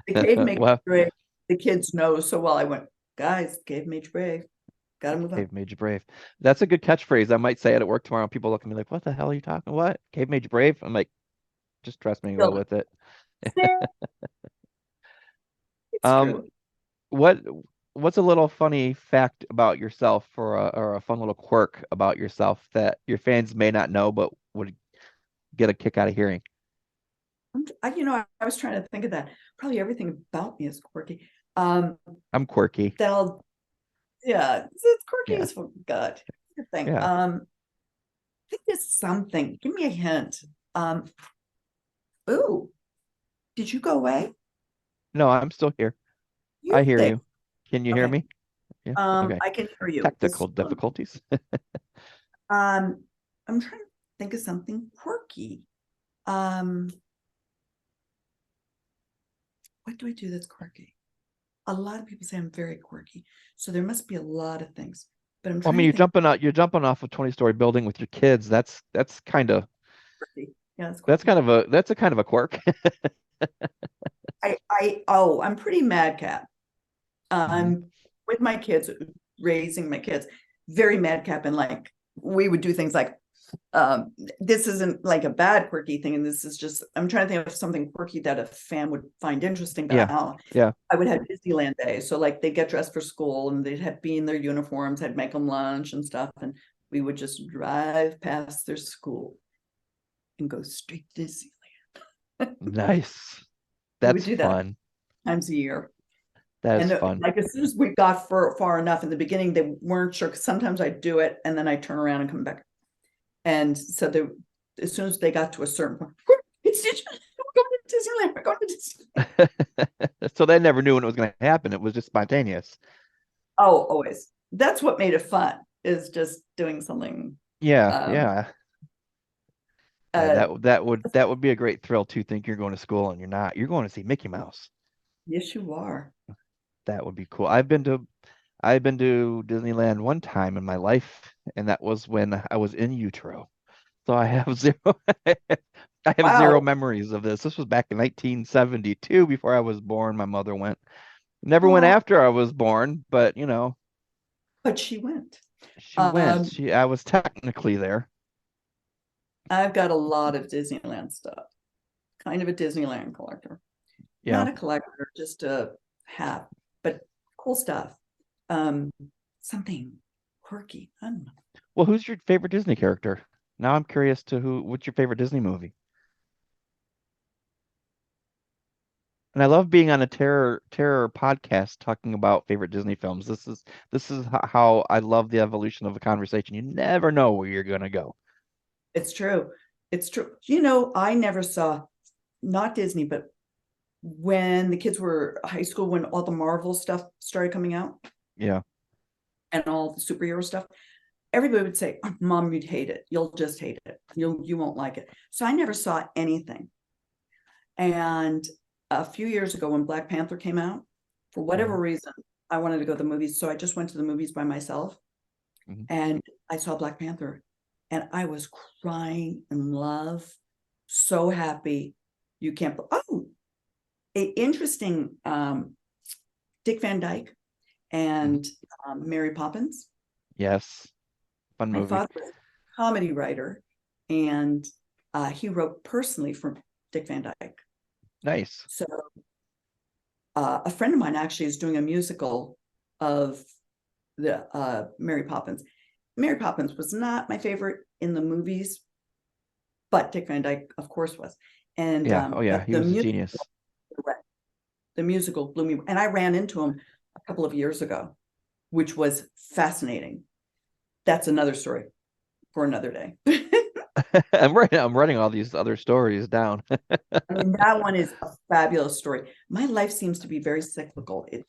The cave made me Well, brave. The kids know so well. I went, guys, the cave made you brave. Gotta move on. Cave made you brave. That's a good catchphrase. I might say it at work tomorrow. People look at me like, "What the hell are you talking? What? Cave made you brave?" I'm like, "Just trust me, roll Feel with it." it. It's Um, true. what what's a little funny fact about yourself, or a fun little quirk about yourself that your fans may not know but would get a kick out of hearing? I was trying to think of that. Probably everything about me is quirky. I'm quirky. That I'll, yeah, it's quirky Yeah, as God. Good thing. yeah. I think it's something. Give me a hint. Um, ooh, did you go away? No, I'm still here. I You hear think? you. Can you hear Okay. me? Yeah. Okay. I can hear you. Technical difficulties. Um, I'm trying to think of something quirky. Um, what do I do that's quirky? A lot of people say I'm very quirky, so there must be a lot of things. But I'm Well, I trying mean, to think you're jumping off a 20-story building with your kids. That's kind of quirky. Yeah, it's quirky. that's a kind of a quirk. I'm pretty madcap. Mhm. I'm with my kids, raising my kids, very madcap, and like we would do things like this isn't like a bad quirky thing, and this is just I'm trying to think of something quirky that a fan would find interesting. But Yeah. Yeah. I would have Disneyland Day, so like they get dressed for school and they'd have be in their uniforms. I'd make them lunch and stuff, and we would just drive past their school and go straight to Disneyland. Nice. We would That's do that fun. times a year. That is And fun. like as soon as we got far enough in the beginning, they weren't sure because sometimes I'd do it and then I turn around and come back. And so as soon as they got to a certain point, it's we're going to Disneyland. We're going to Disneyland. So they never knew when it was going to happen. It was just spontaneous. Oh, always. That's what made it fun, is just doing something. Yeah. Um, Yeah. Yeah. uh, That would be a great thrill to think you're going to school and you're not. You're going to see Mickey Mouse. yes, you are. That would be cool. I've been to Disneyland one time in my life, and that was when I was in utero. So I have zero I have zero Wow. memories of this. This was back in 1972 before I was born. My mother went. Never went Oh, after I was born, but but she went. she went. Um, I was technically there. I've got a lot of Disneyland stuff. Kind of a Disneyland collector. Yeah. Not a collector, just a have, but cool stuff. Um, Something quirky. I don't know. Well, who's your favorite Disney character? Now I'm curious to what's your favorite Disney movie? And I love being on a terror podcast talking about favorite Disney films. This is how I love the evolution of a conversation. You never know where you're gonna go. It's true. It's true. I never saw, not Disney, but when the kids were high school, when all the Marvel stuff started coming out Yeah. and all the superhero stuff, everybody would say, "Oh, Mom, you'd hate it. You'll just hate it. You won't like it." So I never saw anything. And a few years ago, when Black Panther came out, for whatever Mhm. reason, I wanted to go to the movies. So I just went to the movies by myself, Mhm. and I saw Black Panther, and I was crying in love, so happy. You can't. Oh, interesting. Dick Van Dyke Mhm. and Mary Poppins. Yes. Fun My movie. father was a comedy writer, and he wrote personally for Dick Van Dyke. Nice. So a friend of mine actually is doing a musical of the Mary Poppins. Mary Poppins was not my favorite in the movies, but Dick Van Dyke, of course, was. And Yeah. Oh yeah. but He was a genius. the musical blew me, and I ran into him a couple of years ago, which was fascinating. That's another story for another day. I'm writing all these other stories down. I mean, that one is a fabulous story. My life seems to be very cyclical. It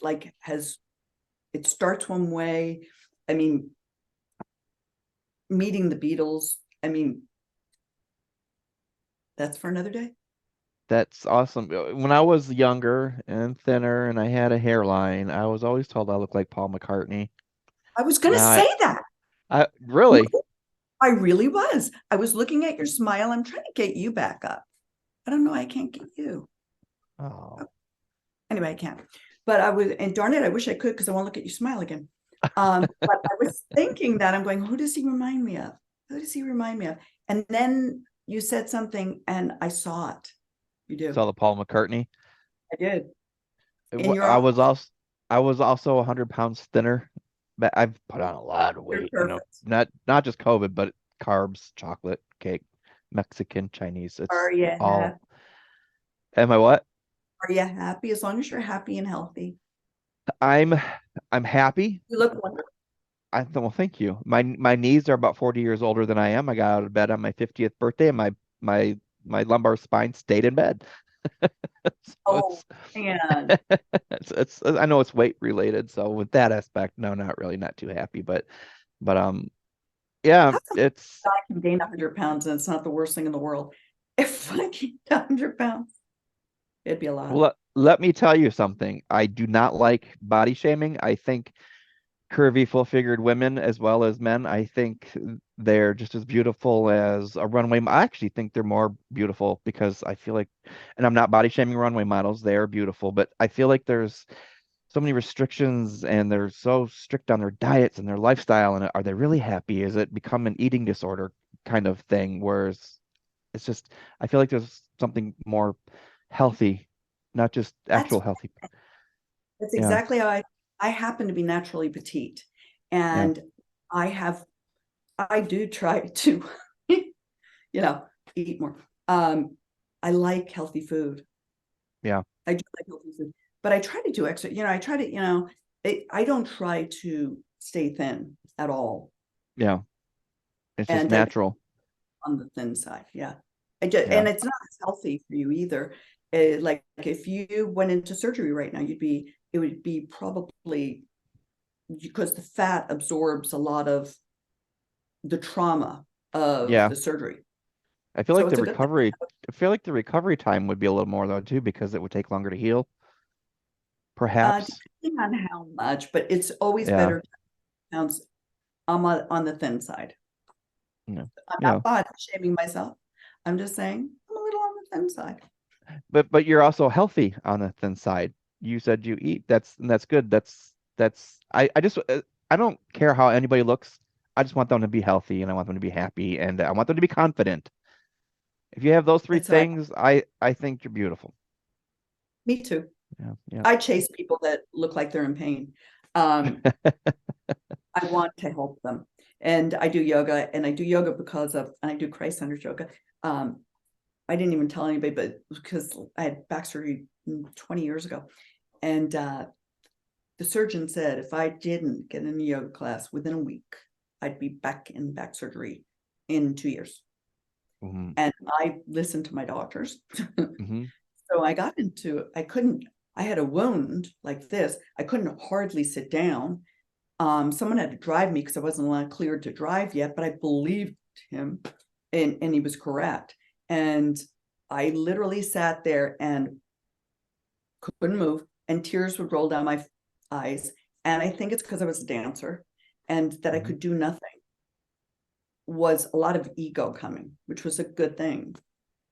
starts one way. I mean, meeting the Beatles. I mean, that's for another day. That's awesome. When I was younger and thinner and I had a hairline, I was always told I looked like Paul McCartney. I was going to Now say that. I really, I really was. I was looking at your smile. I'm trying to get you back up. I don't know. I can't get you. oh, Anyway, I can't. But I was, and darn it, I wish I could because I want to look at you smile again. But I was thinking that I'm going, who does he remind me of? Who does he remind me of? And then you said something and I saw it. You do. saw the Paul McCartney. I did. It In wa- your office, I was also 100 pounds thinner, but I've put on a lot of you're weight, perfect. not just COVID, but carbs, chocolate, cake, Mexican, Chinese. Are It's you all, happy? am I what? Are you happy? As long as you're happy and healthy. I'm I'm happy. You look wonderful. Well, thank you. My knees are about 40 years older than I am. I got out of bed on my 50th birthday and my my lumbar spine stayed in bed. So Oh, man. it's I know it's weight related, so with that aspect, no, not really, not too happy, but yeah, How come it's I can gain 100 pounds and it's not the worst thing in the world? If I gained 100 pounds, it'd be a well, lot. let me tell you something. I do not like body shaming. I think curvy, full-figured women as well as men, I think they're just as beautiful as a runway. I actually think they're more beautiful because I feel like, and I'm not body shaming runway models, they are beautiful, but I feel like there's so many restrictions and they're so strict on their diets and their lifestyle. And are they really happy? Is it become an eating disorder kind of thing? Whereas it's just, I feel like there's something more healthy, not just That's actual healthy. that's Yeah, exactly how I happen to be naturally petite. yeah, And I have I do try to, eat more. I like healthy food. yeah, I do like healthy food, but I try to do extra, I try to, I don't try to stay thin at all. yeah. It's just And I natural. on the thin side. Yeah. And Yeah. it's not as healthy for you either. Like if you went into surgery right now, it would be probably because the fat absorbs a lot of the trauma of Yeah. the surgery. I feel So like it's a good thing. I feel like the recovery time would be a little more though too, because it would take longer to heal, perhaps. Depending on how much, but it's always Yeah. better to pounds on the thin side. Yeah. I'm Yeah. not body shaming myself. I'm just saying I'm a little on the thin side. But you're also healthy on the thin side. You said you eat. That's good. That's I just I don't care how anybody looks. I just want them to be healthy and I want them to be happy and I want them to be confident. If you have those three That's right. things, I think you're beautiful. Me too. Yeah. Yeah. I chase people that look like they're in pain. Um, I want to help them. And I do yoga, and I do yoga and I do Christ-centered yoga. I didn't even tell anybody, but because I had back surgery 20 years ago. And the surgeon said if I didn't get in a yoga class within a week, I'd be back in back surgery in 2 years. Mhm. And I listened to my doctors. Mhm. So I got into, I had a wound like this. I couldn't hardly sit down. Someone had to drive me because I wasn't allowed cleared to drive yet, but I believed him and he was correct. And I literally sat there and couldn't move, and tears would roll down my eyes. And I think it's because I was a dancer and that I could do nothing. Was a lot of ego coming, which was a good thing.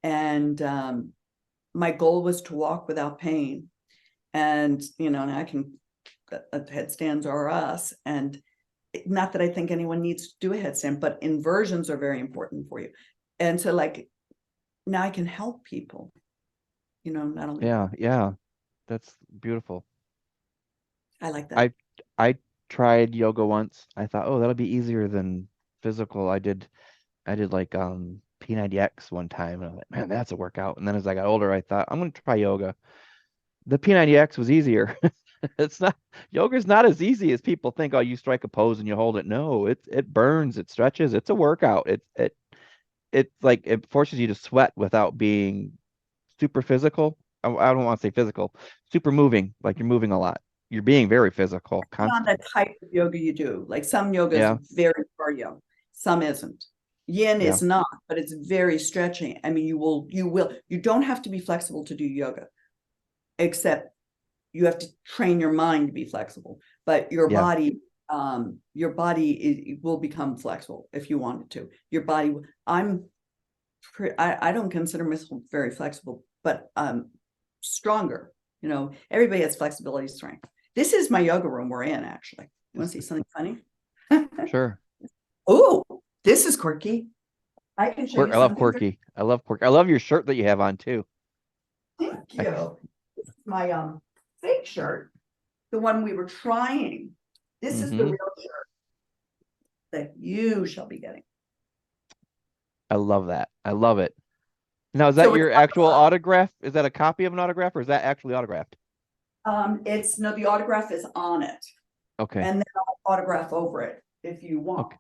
And my goal was to walk without pain. And, now I can, headstands are us. And not that I think anyone needs to do a headstand, but inversions are very important for you. And so like, now I can help people, not only. Yeah. That's beautiful. I like that. I tried yoga once. I thought, oh, that'll be easier than physical. I did like P90X one time, and I was like, man, that's a workout. And then as I got older, I thought I'm gonna try yoga. The P90X was easier. It's not yoga's not as easy as people think. Oh, you strike a pose and you hold it. No, it burns, it stretches, it's a workout. It's like it forces you to sweat without being super physical. I don't want to say physical, super moving, like you're moving a lot. You're being very physical, On the constant. type of yoga you do, like some yoga is Yeah, very cardio, some isn't. Yin yeah, is not, but it's very stretching. I mean, you don't have to be flexible to do yoga, except you have to train your mind to be flexible, but your yeah, body will become flexible if you want it to. Your body, I don't consider myself very flexible, but stronger. Everybody has flexibility, strength. This is my yoga room we're in, actually. You want to see something funny? sure. Oh, this is quirky. I can show you I love something. quirky. I love quirky. I love your shirt that you have on too. Thank I, you. This is my fake shirt, the one we were trying. This is the hmm real shirt that you shall be getting. I love that. I love it. Now, is that So it's your actual autograph? Is that a copy of an autograph or is that actually autographed? it's no, the autograph is on it, Okay. and then I'll autograph over it if you want. Okay.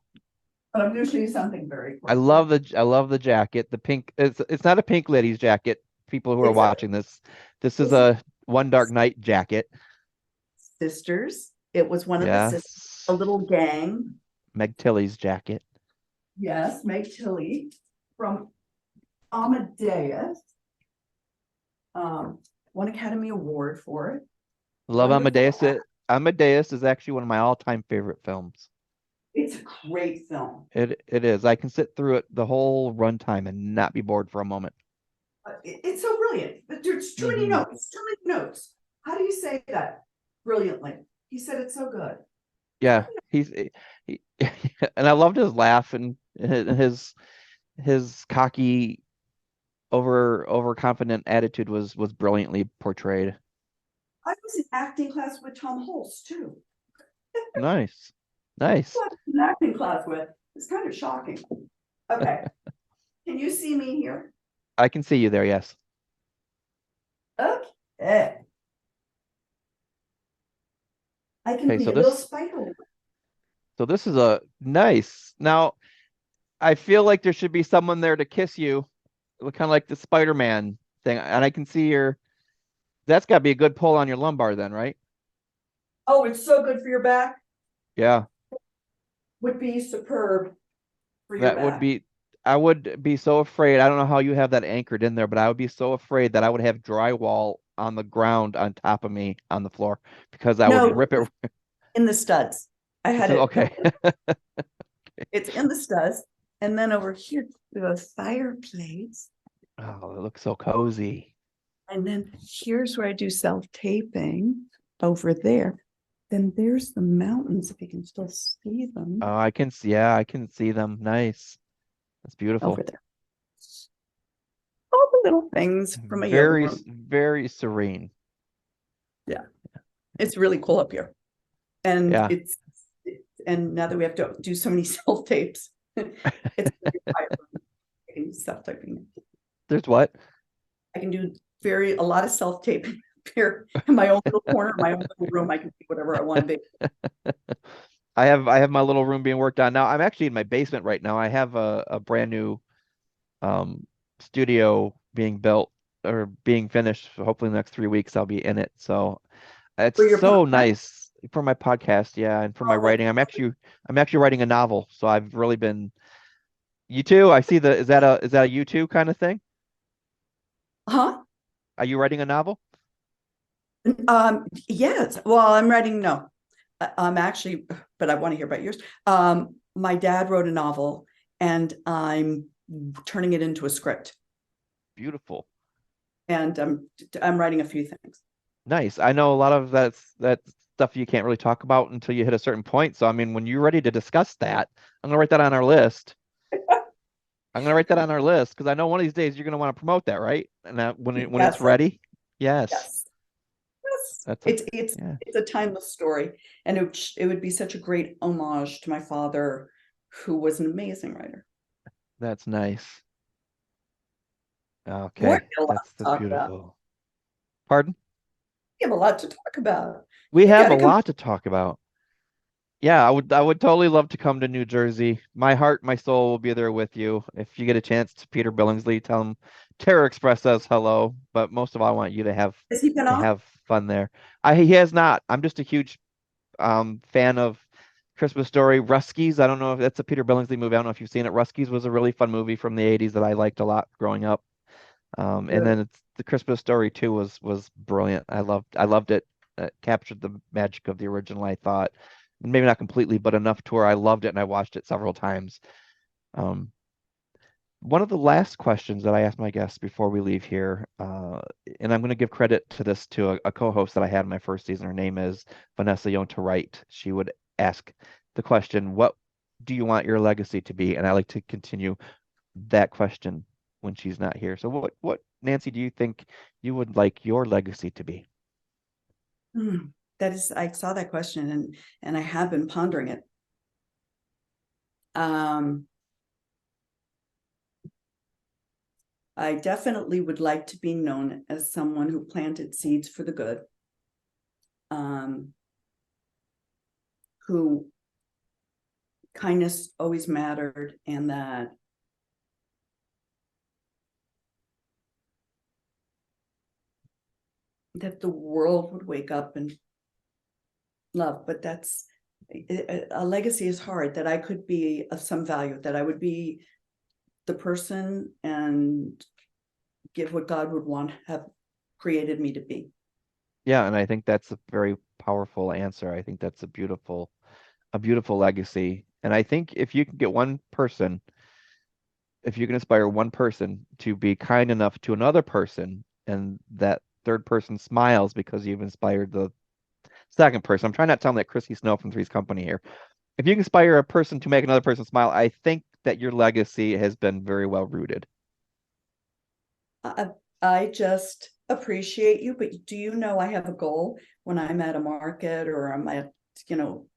But I'm going to show you something very I quirky. love the jacket. The pink it's not a pink lady's jacket. People who are It's a watching this is a One Dark Night jacket. sisters. It was one of the sisters, a Yes. little gang. Meg Tilly's jacket. Yes, Meg Tilly from Amadeus. Won Academy Award for it. Love Wonderful. Amadeus. Amadeus is actually one of my all-time favorite films. It's a great film. It is. I can sit through it the whole runtime and not be bored for a moment. It's so brilliant. There's too many Hmm notes. Too many notes. How do you say that brilliantly? He said it's so good. Yeah, he and I loved his laugh and his cocky, overconfident attitude was brilliantly portrayed. I was in acting class with Tom Hulce too. Nice, nice. What an acting class with. It's kind of shocking. Okay. Can you see me here? I can see you there. Yes. Okay. I can Okay, be so a little this spider. so this is a nice. Now, I feel like there should be someone there to kiss you, kind of like the Spider-Man thing, and I can see your. That's got to be a good pull on your lumbar then, right? Oh, it's so good for your back. Yeah. Would be superb for your That would back. be, I would be so afraid. I don't know how you have that anchored in there, but I would be so afraid that I would have drywall on the ground on top of me on the floor because I would No, rip it. in the studs. I It's had it. okay. It's in the studs. And then over here, we have a fireplace. Oh, it looks so cozy. And then here's where I do self-taping over there. Then there's the mountains, if you can still see them Oh, I can see, yeah, I can see them. Nice. That's over beautiful. there. All the little things from a yoga Very, room. very serene. Yeah, it's really cool up here. And Yeah. and now that we have to do so many self-tapes, it's I can do self-taping. There's what? I can do a lot of self-taping here in my own little corner, my own little room. I can be whatever I want to be. I have my little room being worked on now. I'm actually in my basement right now. I have a brand new um studio being built or being finished. Hopefully in the next 3 weeks I'll be in it. So it's For your so podcast. nice for my podcast, yeah, and for my Oh, that's writing. I'm actually writing a novel, so I've really been. You too? I see the is that a you too kind of thing? huh? Are you writing a novel? Yes. Well, I'm writing, no, I'm actually, but I want to hear about yours. My dad wrote a novel and I'm turning it into a script Beautiful. and I'm writing a few things. Nice. I know a lot of that stuff you can't really talk about until you hit a certain point. So I mean, when you're ready to discuss that, I'm gonna write that on our list. I'm gonna write that on our list because I know one of these days you're gonna want to promote that, right? And that when it's Yes, ready. Yes. yes, yes. That's a It's yeah, it's a timeless story, and it would be such a great homage to my father, who was an amazing writer. that's nice. Boy, Okay. we have a lot That's to talk about. beautiful. Pardon? We have a lot to talk about. We You got have a to come. lot to talk about. Yeah, I would totally love to come to New Jersey. My heart, my soul will be there with you. If you get a chance to Peter Billingsley, tell him Terror Express says hello. But most of all, I want you to have Has he been to on? have fun there. He has not. I'm just a huge fan of Christmas Story, Ruskies. I don't know if that's a Peter Billingsley movie. I don't know if you've seen it. Ruskies was a really fun movie from the 80s that I liked a lot growing up. And Good. then it's the Christmas Story too was brilliant. I loved it. It captured the magic of the original, I thought. Maybe not completely, but enough to where I loved it and I watched it several times. Um, one of the last questions that I asked my guests before we leave here, and I'm going to give credit to this to a co-host that I had in my first season. Her name is Vanessa Yonta Wright. She would ask the question, "What do you want your legacy to be?" And I like to continue that question when she's not here. So what Nancy do you think you would like your legacy to be? Hmm. That is, I saw that question and I have been pondering it. Um, I definitely would like to be known as someone who planted seeds for the good, um, who kindness always mattered, and that the world would wake up and love. But that's a legacy is hard. That I could be of some value. That I would be the person and give what God would want have created me to be. Yeah, and I think that's a very powerful answer. I think that's a beautiful legacy. And I think if you can inspire one person to be kind enough to another person, and that third person smiles because you've inspired the second person. I'm trying not to sound like Chrissy Snow from Three's Company here. If you can inspire a person to make another person smile, I think that your legacy has been very well rooted. I, I just appreciate you, but do you know I have a goal when I'm at a market or I'm at, you know,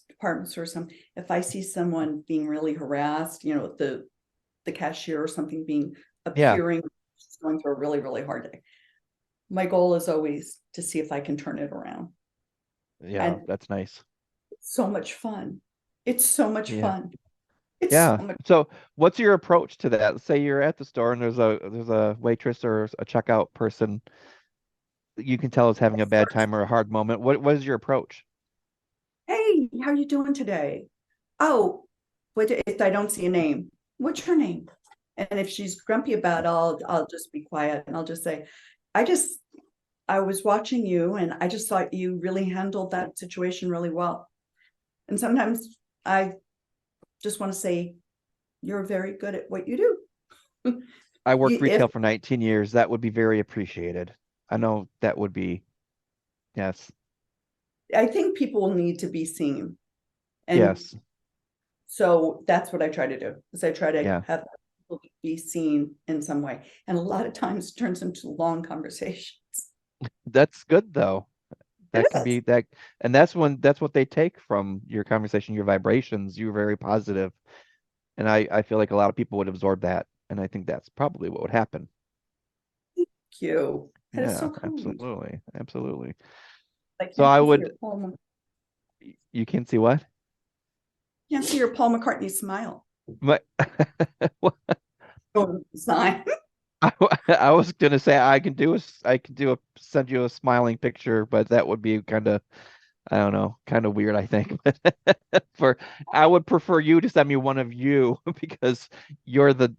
department store or something. If I see someone being really harassed, you know, the cashier or something being Yeah, appearing going through a really, really hard day. My goal is always to see if I can turn it around. yeah, And that's nice. it's so much fun. It's so much Yeah. fun. It's so Yeah. much. So what's your approach to that? Let's say you're at the store and there's a waitress or a checkout person you can tell is having a bad time or a hard moment. What is your approach? Hey, how are you doing today? Oh, what if I don't see a name? What's your name? And if she's grumpy about it, I'll just be quiet and I'll just say, I just I was watching you and I just thought you really handled that situation really well. And sometimes I just want to say, you're very good at what you do. I worked If retail for 19 years. That would be very appreciated. I know that would be, yes, I think people need to be seen. And yes, so that's what I try to do is I try to yeah. have people be seen in some way. And a lot of times it turns into long conversations. That's good though. It That can is. be that, and that's what they take from your conversation, your vibrations. You're very positive, and I feel like a lot of people would absorb that, and I think that's probably what would happen. cute. That is Yeah, so cool. absolutely. Absolutely. I So can't I see your would, Paul, you can see what? can't see your Paul McCartney smile. My, Oh, sign. I was gonna say I can do a send you a smiling picture, but that would be kind of I don't know, kind of weird, I think. For I would prefer you to send me one of you because you're the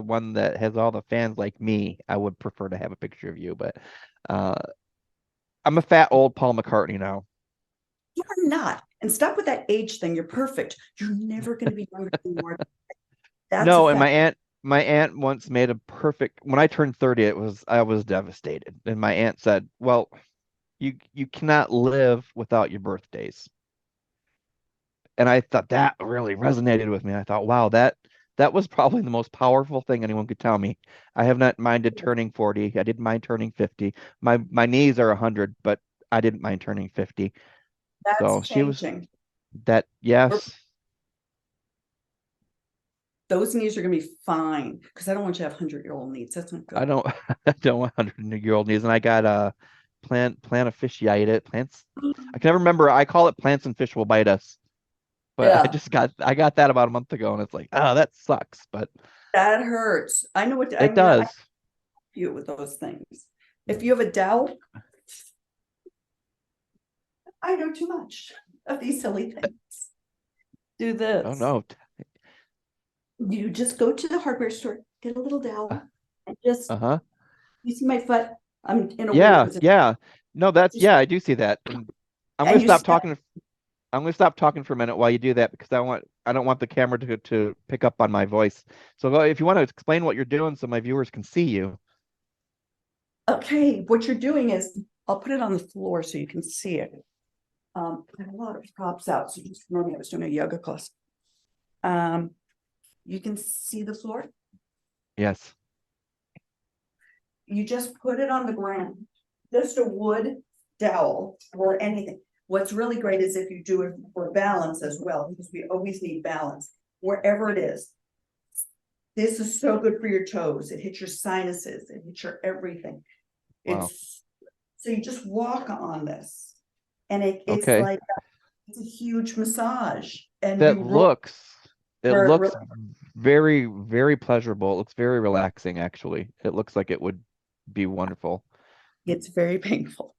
one that has all the fans like me. I would prefer to have a picture of you, but uh I'm a fat old Paul McCartney now. You are not. And stop with that age thing. You're perfect. You're never going to be younger anymore. That's a No, and fact. my aunt once made a perfect when I turned 30, I was devastated. And my aunt said, "Well, you cannot live without your birthdays." And I thought that really resonated with me. I thought, wow, that was probably the most powerful thing anyone could tell me. I have not minded turning 40. I didn't mind turning 50. My knees are 100, but I didn't mind turning 50. That's So she was changing. that, yes. Those knees are going to be fine because I don't want you to have 100-year-old knees. That's not I good. don't I don't want 100-year-old knees, and I got plant fasciitis. Plants. I can never remember. I call it plants and fish will bite us. But Yeah, I got that about a month ago, and it's like, oh, that sucks. But that hurts. I know what it I'm going to help does. you with those things. If you have a dowel, I know too much of these silly things. Do Oh this. no. You just go to the hardware store, get a little dowel, and just, Uh-huh. you see my foot? I'm in a weird Yeah, position. yeah. No, that's Just, yeah, I do see that. And I'm gonna and you stop step. talking. I'm gonna stop talking for a minute while you do that because I don't want the camera to pick up on my voice. So if you want to explain what you're doing so my viewers can see you. Okay, what you're doing is, I'll put it on the floor so you can see it. I have a lot of props out, so just remember I was doing a yoga class. Um, you can see the floor. Yes. You just put it on the ground, just a wood dowel or anything. What's really great is if you do it for balance as well, because we always need balance wherever it is. This is so good for your toes. It hits your sinuses, it hits your everything. Wow. It's so you just walk on this, and it's Okay. like it's a huge massage, and That you roll looks it where it really, looks very, very pleasurable. It looks very relaxing, actually. It looks like it would be wonderful. it's very painful.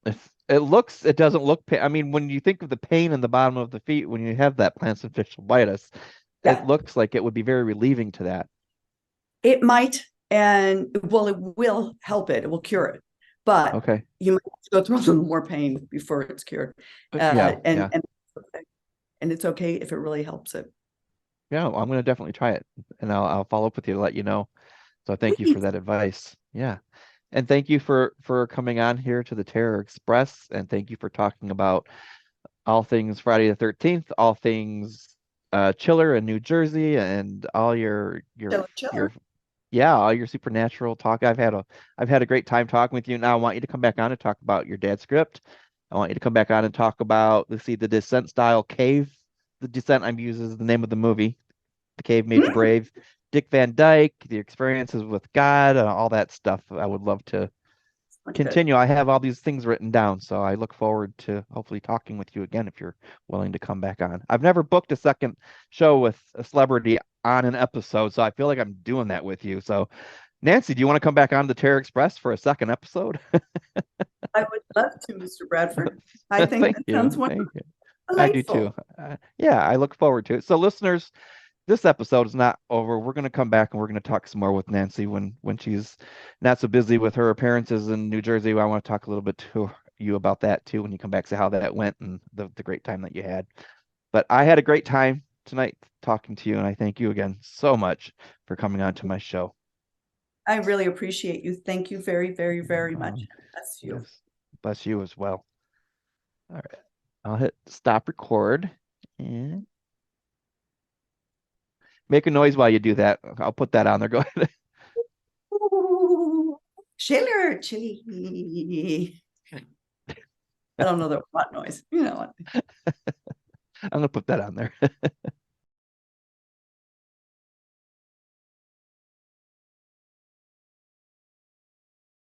It doesn't look I mean, when you think of the pain in the bottom of the feet when you have that plants and fish fasciitis, it Yeah, looks like it would be very relieving to that. it might, and well, it will help it. It will cure it, but Okay. you might have to go through a little more pain before it's cured. Yeah, And yeah. and it's okay if it really helps it. Yeah, well, I'm gonna definitely try it and I'll follow up with you to let you know. So thank you for Please. that advice. Yeah. And thank you for coming on here to the Terror Express and thank you for talking about all things Friday the 13th, all things Chiller in New Jersey and all your Chiller. yeah, all your supernatural talk. I've had a great time talking with you. Now I want you to come back on and talk about your dad's script. I want you to come back on and talk about the Descent style cave. The Descent I'm using is the name of the movie. The Cave Made You Mm, Brave. Dick Van Dyke, the experiences with God, all that stuff. I would love to good. continue. I have all these things written down, so I look forward to hopefully talking with you again if you're willing to come back on. I've never booked a second show with a celebrity on an episode, so I feel like I'm doing that with you. So, Nancy, do you want to come back on the Terror Express for a second episode? I would love to, Mr. Bradford. I think Thank that you. sounds wonderful. Thank you. I do too. Delightful. Yeah, I look forward to it. So, listeners, this episode is not over. We're going to come back and we're going to talk some more with Nancy when she's not so busy with her appearances in New Jersey. I want to talk a little bit to you about that too when you come back, say how that went and the great time that you had. But I had a great time tonight talking to you, and I thank you again so much for coming on to my show. I really appreciate you. Thank you very, very, very much. Um, That's you. yes, bless you as well. All right, I'll hit stop record and make a noise while you do that. I'll put that on there. Go ahead. Chiller, chili. I don't know the what noise. You know what? I'm gonna put that on there.